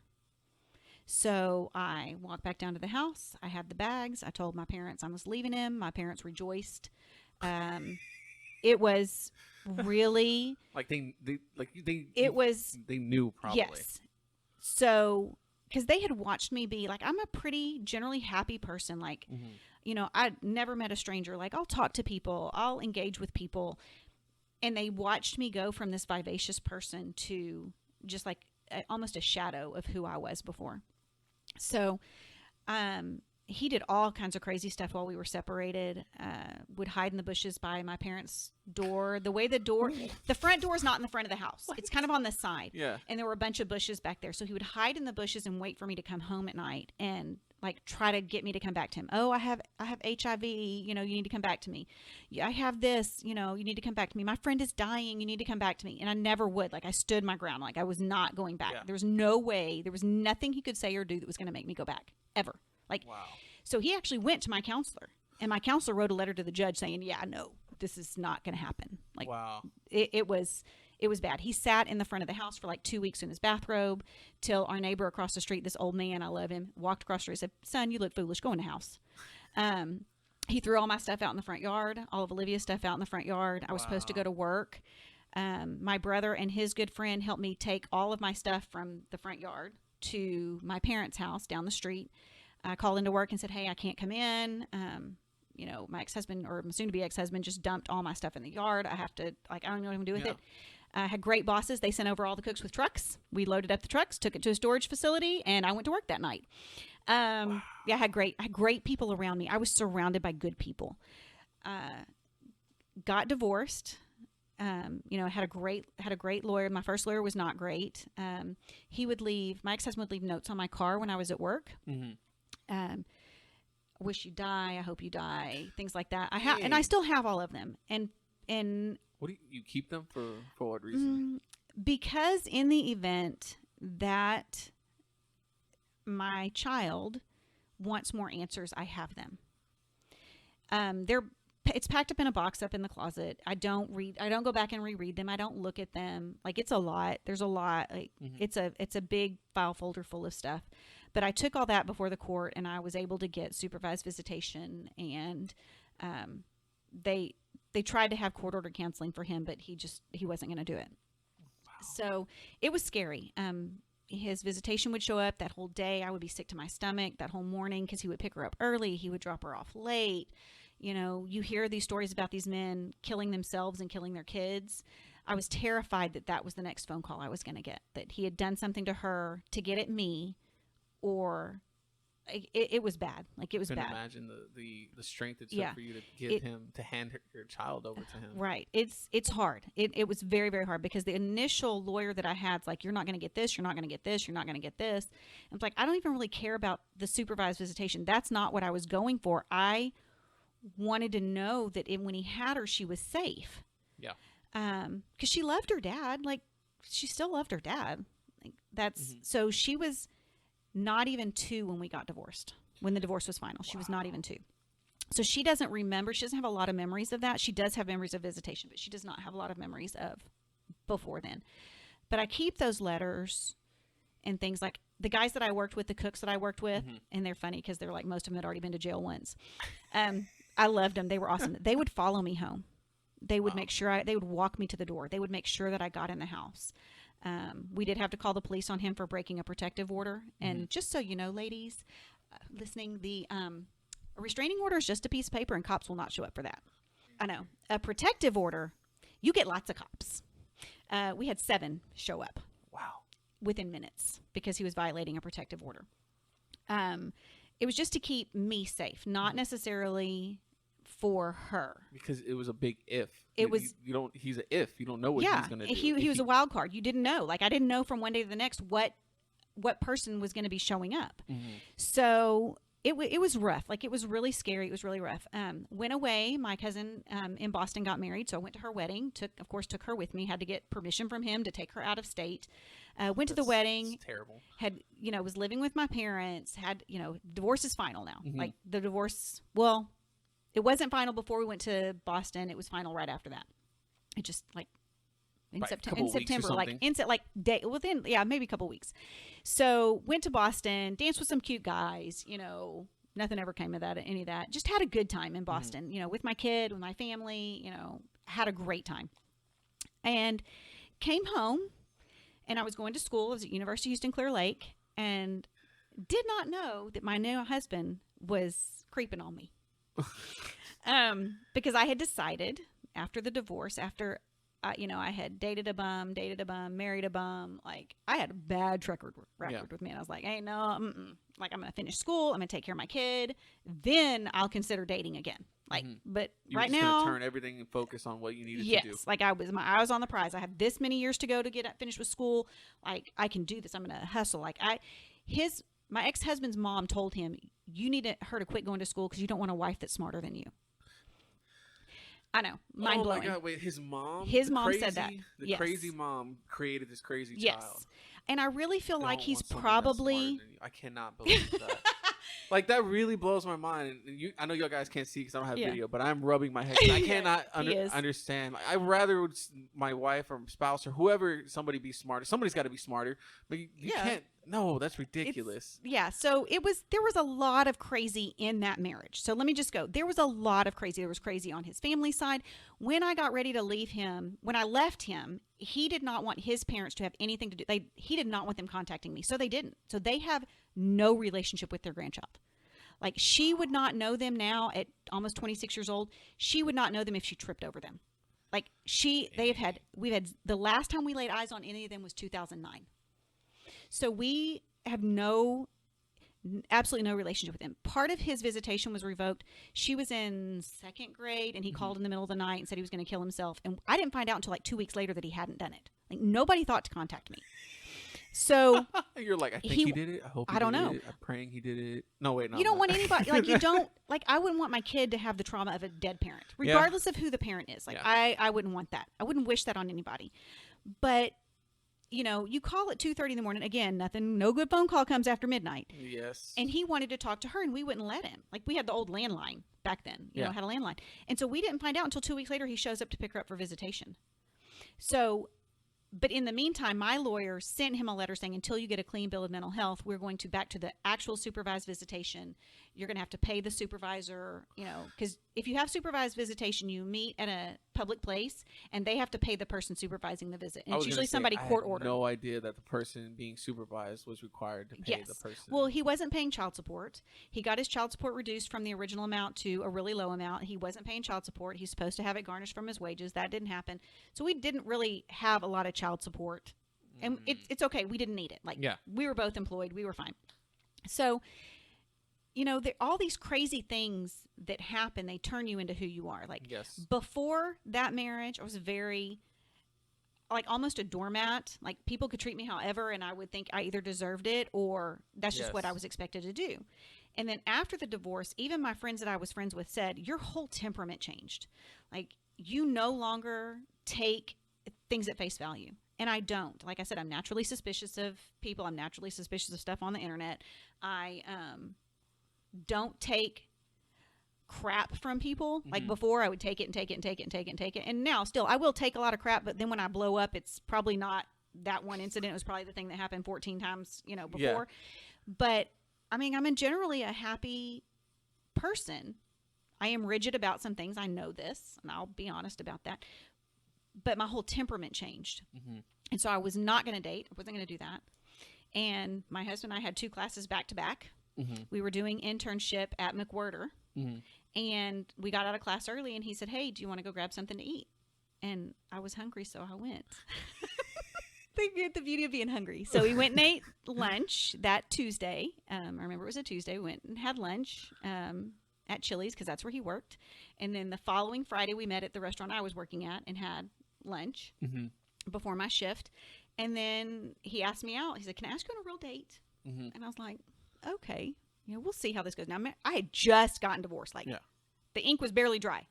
So I walked back down to the house. I had the bags. I told my parents I was leaving him. My parents rejoiced. It was really they knew probably. Yes. So because they had watched me be like, I'm a pretty generally happy person. Like, I never met a stranger. Like I'll talk to people. I'll engage with people. And they watched me go from this vivacious person to just like almost a shadow of who I was before. So, he did all kinds of crazy stuff while we were separated. Would hide in the bushes by my parents' door. The front door is not in the front of the house. What? It's kind of on the side. Yeah. And there were a bunch of bushes back there. So he would hide in the bushes and wait for me to come home at night and like try to get me to come back to him. Oh, I have HIV. You need to come back to me. I have this. You need to come back to me. My friend is dying. You need to come back to me. And I never would. Like I stood my ground. Like I was not going back. Yeah. There was no way. There was nothing he could say or do that was going to make me go back ever. Like, wow. So he actually went to my counselor, and my counselor wrote a letter to the judge saying, yeah, no, this is not going to happen. Like, wow. It was bad. He sat in the front of the house for like 2 weeks in his bathrobe till our neighbor across the street, this old man, I love him, walked across the street and said, son, you look foolish. Go in the house. He threw all my stuff out in the front yard, all of Olivia's stuff out in the front yard. I was supposed to go to work. My brother and his good friend helped me take all of my stuff from the front yard to my parents' house down the street. I called into work and said, hey, I can't come in. My ex-husband, or my soon-to-be ex-husband, just dumped all my stuff in the yard. I have to, I don't know what I'm going to do with it. I had great bosses. They sent over all the cooks with trucks. We loaded up the trucks, took it to a storage facility, and I went to work that night. I had great people around me. I was surrounded by good people. Got divorced. Had a great lawyer. My first lawyer was not great. My ex-husband would leave notes on my car when I was at work. Wish you die. I hope you die. Things like that. And I still have all of them. And what do you keep them for what reason? Because in the event that my child wants more answers, I have them. It's packed up in a box up in the closet. I don't go back and reread them. I don't look at them. Like, it's a lot. There's a lot. Like, it's a big file folder full of stuff. But I took all that before the court, and I was able to get supervised visitation, and they tried to have court order counseling for him, but he wasn't going to do it. Wow. So it was scary. His visitation would show up that whole day. I would be sick to my stomach that whole morning because he would pick her up early. He would drop her off late. You hear these stories about these men killing themselves and killing their kids. I was terrified that was the next phone call I was going to get, that he had done something to her to get at me, or it was bad. Like, it was bad. Imagine the strength it took for you to hand your child over to him. Right. It's hard. It was very, very hard, because the initial lawyer that I had, like, you're not going to get this, you're not going to get this, you're not going to get this. And it's like, I don't even really care about the supervised visitation. That's not what I was going for. I wanted to know that when he had her, she was safe. Yeah. Because she loved her dad. Like, she still loved her dad. Like, so she was not even 2 when we got divorced. When the divorce was final, she was not even 2. So she doesn't remember. She doesn't have a lot of memories of that. She does have memories of visitation, but she does not have a lot of memories of before then. But I keep those letters and things. Like, the guys that I worked with, the cooks that I worked with, and they're funny because they're like, most of them had already been to jail once. I loved them. They were awesome. They would follow me home. They would make sure they would walk me to the door. They would make sure that I got in the house. We did have to call the police on him for breaking a protective order. And just so you know, ladies listening, a restraining order is just a piece of paper, and cops will not show up for that. I know. A protective order, you get lots of cops. We had 7 show up. Wow. Within minutes, because he was violating a protective order. It was just to keep me safe, not necessarily for her. Because it was a big if. He's an if. You don't know what he's going to do. He was a wild card. You didn't know. Like, I didn't know from one day to the next what person was going to be showing up. So it was rough. Like, it was really scary. It was really rough. Went away. My cousin in Boston got married, so I went to her wedding. Took her with me. Had to get permission from him to take her out of state. Went to the wedding. That's terrible. Was living with my parents. Divorce is final now. Like, the divorce, well, it wasn't final before we went to Boston. It was final right after that. It just, like, in September, within maybe a couple weeks. So went to Boston, danced with some cute guys. Nothing ever came of that, any of that. Just had a good time in Boston. With my kid, with my family. Had a great time, and came home. And I was going to school. I was at University of Houston Clear Lake, and did not know that my new husband was creeping on me. Because I had decided after the divorce, after I had dated a bum, married a bum. Like, I had a bad record with men. I was like, hey, no, like, I'm going to finish school. I'm going to take care of my kid. Then I'll consider dating again. Like, but right now, turn everything and focus on what you needed to do. Yes, like, I was on the prize. I have this many years to go to get finished with school. Like, I can do this. I'm going to hustle. Like, my ex-husband's mom told him, you need her to quit going to school because you don't want a wife that's smarter than you. I know, mind blowing. Oh my God! Wait, his mom? His mom said that. The crazy mom created this crazy child. And I really feel like he's probably. I cannot believe that. Like, that really blows my mind. And I know you guys can't see because I don't have video, but I'm rubbing my head. I cannot understand. I'd rather my wife or spouse or whoever, somebody be smarter. Somebody's got to be smarter. But you can't. No, that's ridiculous. Yeah, so there was a lot of crazy in that marriage. So let me just go. There was a lot of crazy. There was crazy on his family side. When I got ready to leave him, when I left him, he did not want his parents to have anything to do. He did not want them contacting me. So they didn't. So they have no relationship with their grandchild. Like, she would not know them now at almost 26 years old. She would not know them if she tripped over them. Like, we've had, the last time we laid eyes on any of them was 2009. So we have absolutely no relationship with him. Part of his visitation was revoked. She was in second grade, and he called in the middle of the night and said he was going to kill himself. And I didn't find out until like 2 weeks later that he hadn't done it. Like, nobody thought to contact me. So you're like, I think he did it. I hope I don't know. I'm praying he did it. No, wait, no. You don't want anybody, like, you don't, like, I wouldn't want my kid to have the trauma of a dead parent, regardless of who the parent is. Like, I wouldn't want that. I wouldn't wish that on anybody. But, you know, you call at 2:30 in the morning. Again, no good phone call comes after midnight. Yes. And he wanted to talk to her, and we wouldn't let him. Like, we had the old landline back then, you know, had a landline. And so we didn't find out until 2 weeks later he shows up to pick her up for visitation. So, but in the meantime, my lawyer sent him a letter saying, until you get a clean bill of mental health, we're going to back to the actual supervised visitation. You're going to have to pay the supervisor, you know, because if you have supervised visitation, you meet at a public place and they have to pay the person supervising the visit. And it's usually somebody court ordered. No idea that the person being supervised was required to pay the person. Well, he wasn't paying child support. He got his child support reduced from the original amount to a really low amount. He wasn't paying child support. He's supposed to have it garnished from his wages. That didn't happen. So we didn't really have a lot of child support. And it's okay. We didn't need it. Like, we were both employed. We were fine. So, you know, all these crazy things that happen, they turn you into who you are. Like, before that marriage, I was very, like, almost a doormat. Like, people could treat me however, and I would think I either deserved it or that's just what I was expected to do. And then after the divorce, even my friends that I was friends with said, your whole temperament changed. Like, you no longer take things at face value. And I don't. Like I said, I'm naturally suspicious of people. I'm naturally suspicious of stuff on the internet. I don't take crap from people. Like, before, I would take it and take it and take it and take it and take it. And now still, I will take a lot of crap, but then when I blow up, it's probably not that one incident. It was probably the thing that happened 14 times, you know, before. But I mean, I'm generally a happy person. I am rigid about some things. I know this, and I'll be honest about that. But my whole temperament changed. And so I was not going to date. I wasn't going to do that. And my husband and I had 2 classes back to back. We were doing internship at McWhirter. And we got out of class early, and he said, hey, do you want to go grab something to eat? And I was hungry, so I went. The beauty of being hungry. So we went and ate lunch that Tuesday. I remember it was a Tuesday. We went and had lunch at Chili's, because that's where he worked. And then the following Friday, we met at the restaurant I was working at and had lunch before my shift. And then he asked me out. He said, can I ask you on a real date? And I was like, okay, you know, we'll see how this goes. Now, I had just gotten divorced. Like, the ink was barely dry.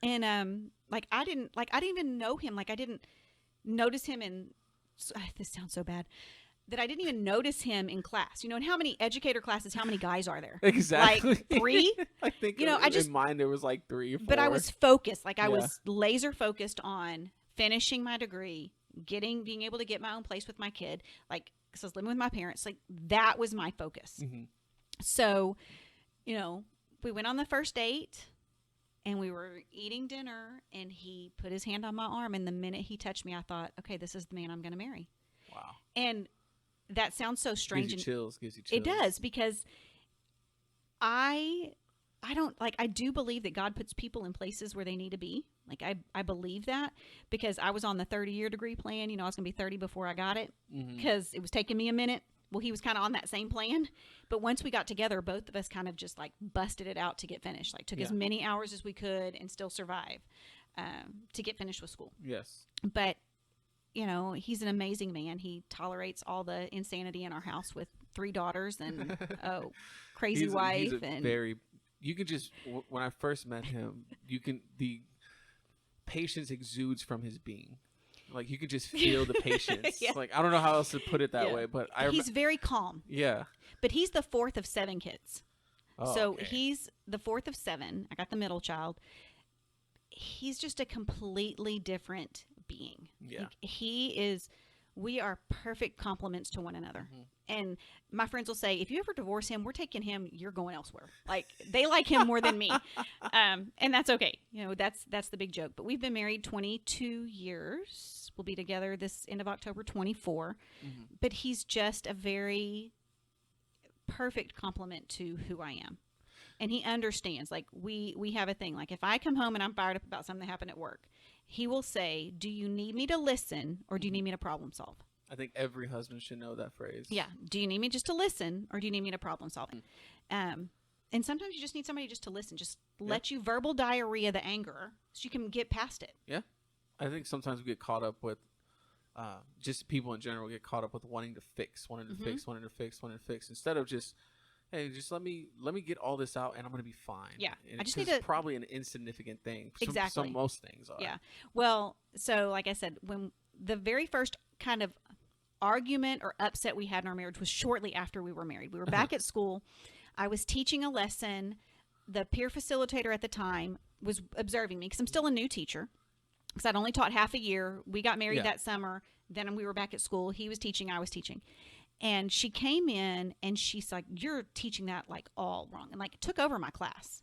And I didn't even know him. Like, I didn't notice him this sounds so bad, that I didn't even notice him in class. You know, in how many educator classes, how many guys are there? Exactly. Like 3? I think, you know, in mine there was like 3 or 4. But I was focused. Like, I was laser focused on finishing my degree, being able to get my own place with my kid. Like, because I was living with my parents. Like, that was my focus. So, you know, we went on the first date, and we were eating dinner, and he put his hand on my arm, and the minute he touched me, I thought, okay, this is the man I'm going to marry. Wow. And that sounds so strange. Gives you chills. It does, because I do believe that God puts people in places where they need to be. Like, I believe that, because I was on the 30-year degree plan. You know, I was going to be 30 before I got it, because it was taking me a minute. Well, he was kind of on that same plan. But once we got together, both of us kind of just, like, busted it out to get finished. Like, took as many hours as we could and still survive to get finished with school. Yes. But, you know, he's an amazing man. He tolerates all the insanity in our house with 3 daughters and crazy wife. You can just, when I first met him, the patience exudes from his being. Like, you could just feel the patience. Like, I don't know how else to put it that way, but he's very calm. Yeah. But he's the 4th of 7 kids. Oh, so okay. He's the 4th of 7. I got the middle child. He's just a completely different being. Yeah. Like, he is we are perfect complements to one another. Mhm. And my friends will say, if you ever divorce him, we're taking him, you're going elsewhere. Like, they like him more than me. And that's okay. You know, that's the big joke. But we've been married 22 years. We'll be together this end of October 24. Mhm. But he's just a very perfect complement to who I am. And he understands. Like, we have a thing. Like, if I come home and I'm fired up about something that happened at work, he will say, do you need me to listen or do you need me to problem solve? I think every husband should know that phrase. Yeah. Do you need me just to listen or do you need me to problem solve? And sometimes you just need somebody just to listen. Just let you verbal diarrhea the anger so you can get past it. Yeah. I think sometimes we get caught up with, just people in general get caught up with wanting to fix, wanting to fix, instead of just, hey, just let me get all this out and I'm going to be fine. Yeah. And I just it's need to, probably an insignificant thing. Exactly. Most things are. Yeah. Well, so like I said, when the very first kind of argument or upset we had in our marriage was shortly after we were married. We were back at school. I was teaching a lesson. The peer facilitator at the time was observing me because I'm still a new teacher because I'd only taught half a year. We got married that summer. Then we were back at school. He was teaching. I was teaching. And she came in and she's like, you're teaching that like all wrong. And like took over my class.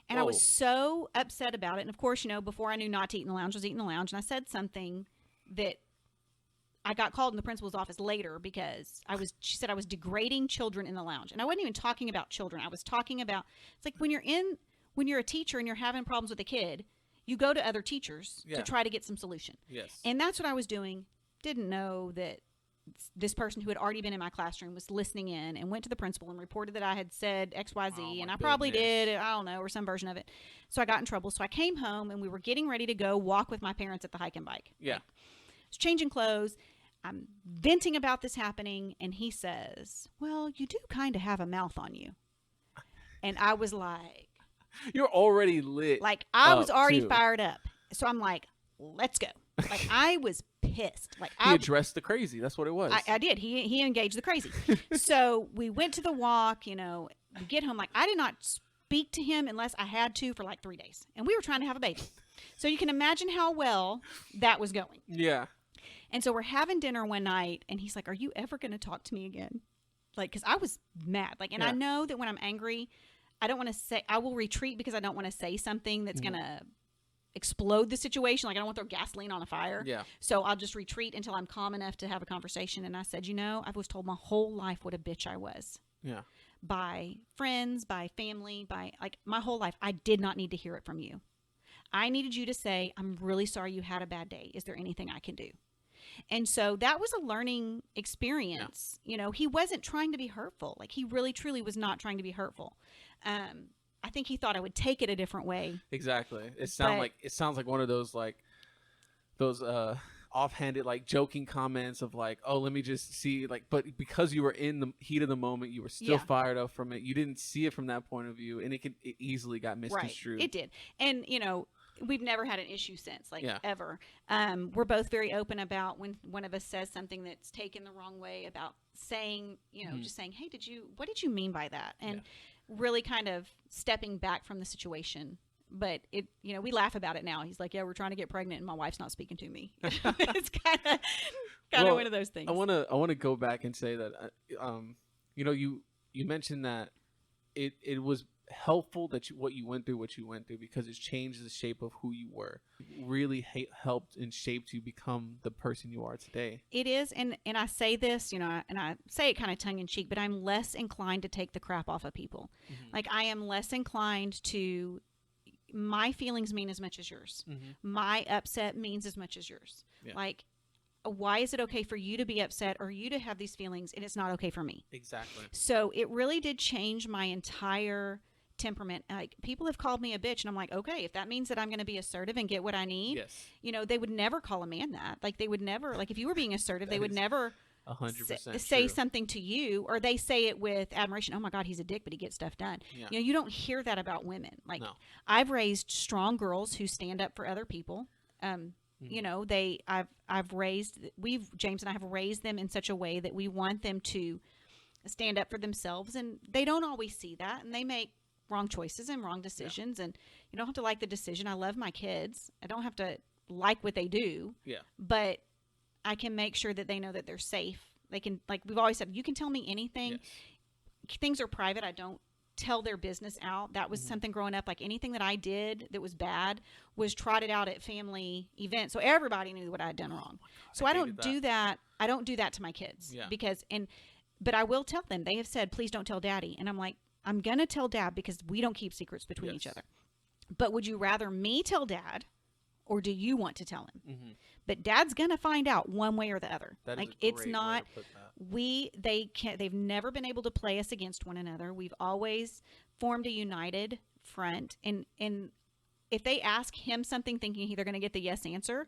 And I was so upset about it. And of course, you know, before I knew not to eat in the lounge, I was eating in the lounge. And I said something that I got called in the principal's office later because she said I was degrading children in the lounge. And I wasn't even talking about children. I was talking about, it's like when you're a teacher and you're having problems with a kid, you go to other teachers to try to get some solution. Yes. And that's what I was doing. Didn't know that this person who had already been in my classroom was listening in and went to the principal and reported that I had said XYZ, and I probably did, I don't know, or some version of it. So I got in trouble. So I came home and we were getting ready to go walk with my parents at the hike and bike. Yeah. Like, I was changing clothes. I'm venting about this happening. And he says, well, you do kind of have a mouth on you. And I was like, you're already lit. Like I was already too. fired up. So I'm like, let's go. Like I was pissed. Like he addressed the crazy. That's what it was. I did. He engaged the crazy. So we went to the walk, you know, we get home. Like I did not speak to him unless I had to for like 3 days. And we were trying to have a baby. So you can imagine how well that was going. Yeah. And so we're having dinner one night and he's like, are you ever going to talk to me again? Like, cause I was mad. Like, and I know that when I'm angry, I don't want to say, I will retreat because I don't want to say something that's going to explode the situation. Like I don't want to throw gasoline on a fire. Yeah. So I'll just retreat until I'm calm enough to have a conversation. And I said, you know, I was told my whole life what a bitch I was. Yeah. By friends, by family, by like my whole life. I did not need to hear it from you. I needed you to say, I'm really sorry you had a bad day. Is there anything I can do? And so that was a learning experience. Yeah. You know, he wasn't trying to be hurtful. Like he really, truly was not trying to be hurtful. I think he thought I would take it a different way. Exactly. It sounds like one of those like those offhanded like joking comments of like, oh, let me just see, like, but because you were in the heat of the moment, you were still fired up from it. You didn't see it from that point of view, and it easily got misconstrued. Right. It did. And you know, we've never had an issue since, like ever. We're both very open about when one of us says something that's taken the wrong way, about saying, you know, just saying, hey, what did you mean by that? And really kind of stepping back from the situation. But it, you know, we laugh about it now. He's like, yeah, we're trying to get pregnant and my wife's not speaking to me. It's kind of one of those things. I want to go back and say that, you know, you mentioned that it was helpful that what you went through because it's changed the shape of who you were. It really helped and shaped you become the person you are today. It is. And I say this, you know, and I say it kind of tongue in cheek, but I'm less inclined to take the crap off of people. Mm-hmm. Like I am less inclined to, my feelings mean as much as yours. Mm-hmm. My upset means as much as yours. Yeah. Like, why is it okay for you to be upset or you to have these feelings and it's not okay for me? Exactly. So it really did change my entire temperament. Like people have called me a bitch and I'm like, okay, if that means that I'm going to be assertive and get what I need, you know, they would never call a man that. Like they would never, like if you were being assertive, they would never 100% say something to you, or they say it with admiration. Oh my God, he's a dick, but he gets stuff done. Yeah. You know, you don't hear that about women. Like I've raised strong girls who stand up for other people. You know, James and I have raised them in such a way that we want them to stand up for themselves, and they don't always see that, and they make wrong choices and wrong decisions. And you don't have to like the decision. I love my kids. I don't have to like what they do. Yeah. But I can make sure that they know that they're safe. They can, like we've always said, you can tell me anything. Yes. Things are private. I don't tell their business out. That was something growing up. Like anything that I did that was bad was trotted out at family events, so everybody knew what I had done wrong. So I don't do that. I don't do that to my kids because but I will tell them. They have said, please don't tell Daddy, and I'm like, I'm gonna tell Dad because we don't keep secrets between each other. But would you rather me tell Dad, or do you want to tell him? But Dad's gonna find out one way or the other. That like is a it's great not. way to put that. They've never been able to play us against one another. We've always formed a united front. And if they ask him something thinking they're going to get the yes answer,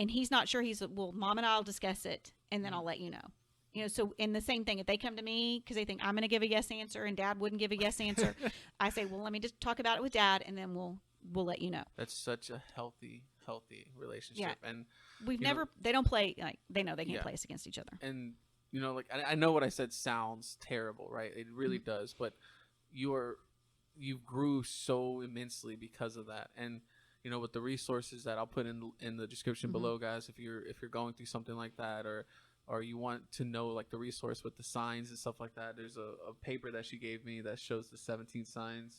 and he's not sure, well, Mom and I'll discuss it, and then I'll let you know. You know, so in the same thing, if they come to me because they think I'm going to give a yes answer and Dad wouldn't give a yes answer, I say, well, let me just talk about it with Dad, and then we'll let you know. That's such a healthy relationship. And they don't play, like, they know they can't play us against each other. And you know, like, I know what I said sounds terrible, right? It really does, but you grew so immensely because of that. And you know, with the resources that I'll put in the description below, guys, if you're going through something like that, or you want to know, like, the resource with the signs and stuff like that, there's a paper that she gave me that shows the 17 signs.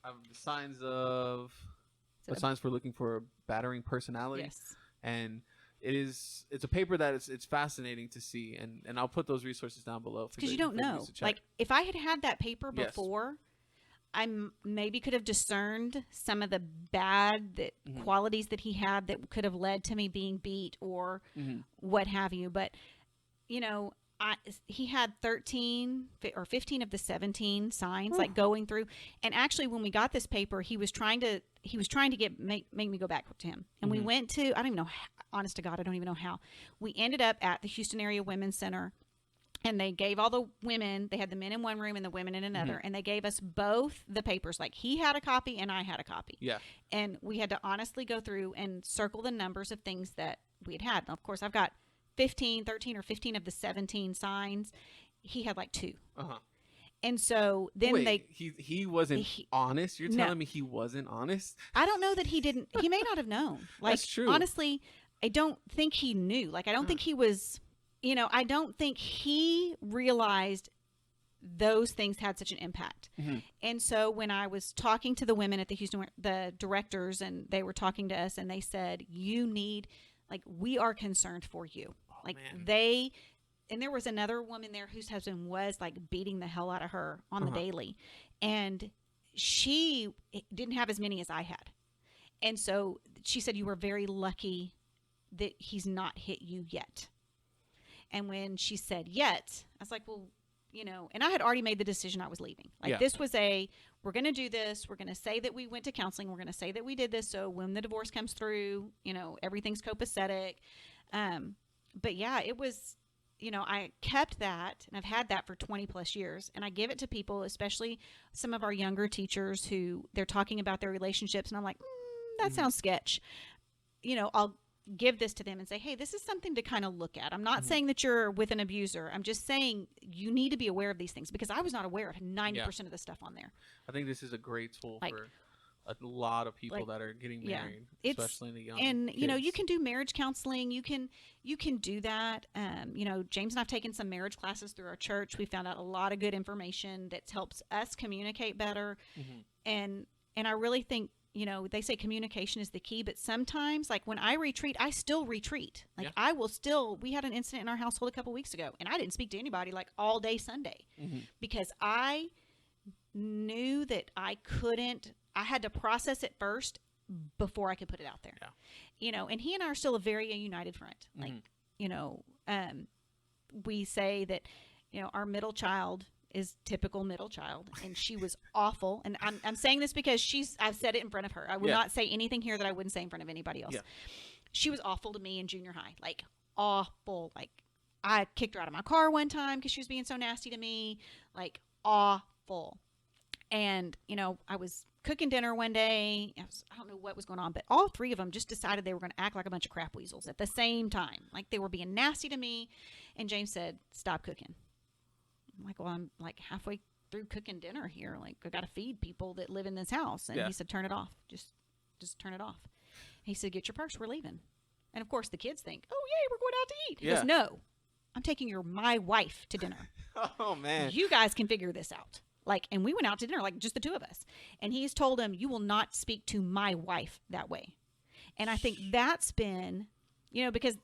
The signs of the signs for looking for a battering personality. Yes. And it's a paper that it's fascinating to see, and I'll put those resources down below because you don't know. Like, if I had that paper before, I maybe could have discerned some of the bad qualities that he had that could have led to me being beat or what have you. But you know, he had 13 or 15 of the 17 signs, like, going through. And actually, when we got this paper, he was trying to make me go back to him. And we went to, I don't even know, honest to God, I don't even know how. We ended up at the Houston Area Women's Center, and they gave all the women, they had the men in one room and the women in another, and they gave us both the papers. Like, he had a copy and I had a copy. Yeah. And we had to honestly go through and circle the numbers of things that we had had. Now, of course, I've got 13 or 15 of the 17 signs. He had like 2. And so then he wasn't honest. You're telling me he wasn't honest? I don't know that he didn't. He may not have known. Like, that's true. Honestly, I don't think he knew. Like, I don't think he was, you know, I don't think he realized those things had such an impact. And so when I was talking to the women at the directors, and they were talking to us, and they said, we are concerned for you. And there was another woman there whose husband was, like, beating the hell out of her on the daily. And she didn't have as many as I had. And so she said, you were very lucky that he's not hit you yet. And when she said yet, I was like, well, you know, and I had already made the decision I was leaving. Like, this was we're going to do this. We're going to say that we went to counseling. We're going to say that we did this. So when the divorce comes through, you know, everything's copacetic. But yeah, it was, you know, I kept that, and I've had that for 20 plus years. And I give it to people, especially some of our younger teachers who they're talking about their relationships. And I'm like, that sounds sketch. You know, I'll give this to them and say, hey, this is something to kind of look at. I'm not saying that you're with an abuser. I'm just saying you need to be aware of these things, because I was not aware of 90% of the stuff on there. I think this is a great tool for a lot of people that are getting married, especially in the young kids. You know, you can do marriage counseling. You can do that. You know, James and I've taken some marriage classes through our church. We found out a lot of good information that helps us communicate better. And I really think, you know, they say communication is the key, but sometimes, like, when I retreat, I still retreat. Like, I will still, we had an incident in our household a couple weeks ago, and I didn't speak to anybody, like, all day Sunday, because I knew that I had to process it first before I could put it out there. You know, and he and I are still a very united front. Like, you know, we say that, you know, our middle child is typical middle child, and she was awful. And I'm saying this because I've said it in front of her. I would not say anything here that I wouldn't say in front of anybody else. She was awful to me in junior high, like, awful. Like, I kicked her out of my car one time because she was being so nasty to me, like, awful. And, you know, I was cooking dinner one day. I don't know what was going on, but all 3 of them just decided they were going to act like a bunch of crap weasels at the same time. Like, they were being nasty to me. And James said, stop cooking. I'm like, well, I'm like halfway through cooking dinner here. Like, I got to feed people that live in this house. And he said, turn it off. Just turn it off. He said, get your purse. We're leaving. And of course the kids think, oh yay, we're going out to eat. He Yeah. goes, no, I'm taking my wife to dinner. Oh man. You guys can figure this out. Like, and we went out to dinner, like just the two of us. And he's told him, you will not speak to my wife that way. And I think that's been, because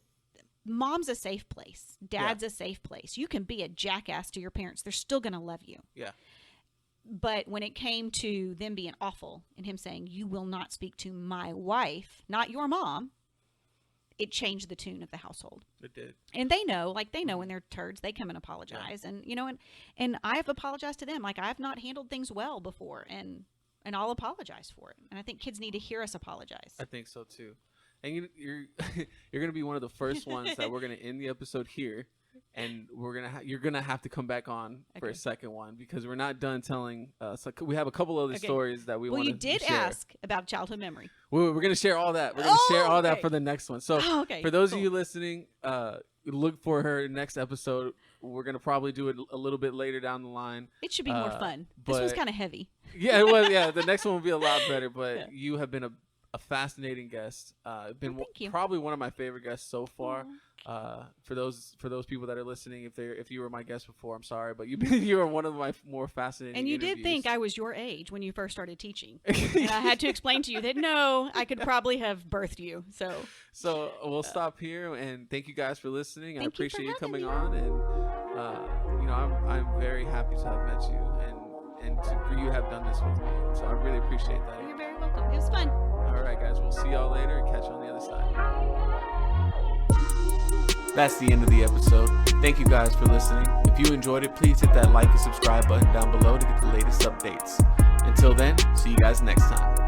mom's a safe place. Dad's a safe place. You can be a jackass to your parents. They're still going to love you. Yeah. But when it came to them being awful and him saying, you will not speak to my wife, not your mom, it changed the tune of the household. It did. And they know when they're turds, they come and apologize. Yeah. And I've apologized to them. Like, I've not handled things well before, and I'll apologize for it. And I think kids need to hear us apologize. I think so too. And you're you're going to be one of the first ones that we're going to end the episode here. And you're gonna have to come back on for a second one, because we're not done telling. So we have a couple other stories that we want to share. Well, you did ask about childhood memory. We're gonna share all that. We're gonna share all that for the next one. So for those of you listening, look for her next episode. We're gonna probably do it a little bit later down the line. It should be more fun. This was kind of heavy. Yeah, it was. Yeah, the next one will be a lot better. But you have been a fascinating guest. Been probably one of my favorite guests so far. For those people that are listening, if you were my guest before, I'm sorry, but you were one of my more fascinating. And you interviews. did think I was your age when you first started teaching, and I had to explain to you that no, I could probably have birthed you. So we'll stop here, and thank you guys for listening. I Thank you appreciate for you coming having me. on, and I'm very happy to have met you, and for you to have done this with me. So I really appreciate that. You're very welcome. It was fun. All right, guys, we'll see y'all later and catch you on the other side. That's the end of the episode. Thank you guys for listening. If you enjoyed it, please hit that like and subscribe button down below to get the latest updates. Until then, see you guys next time.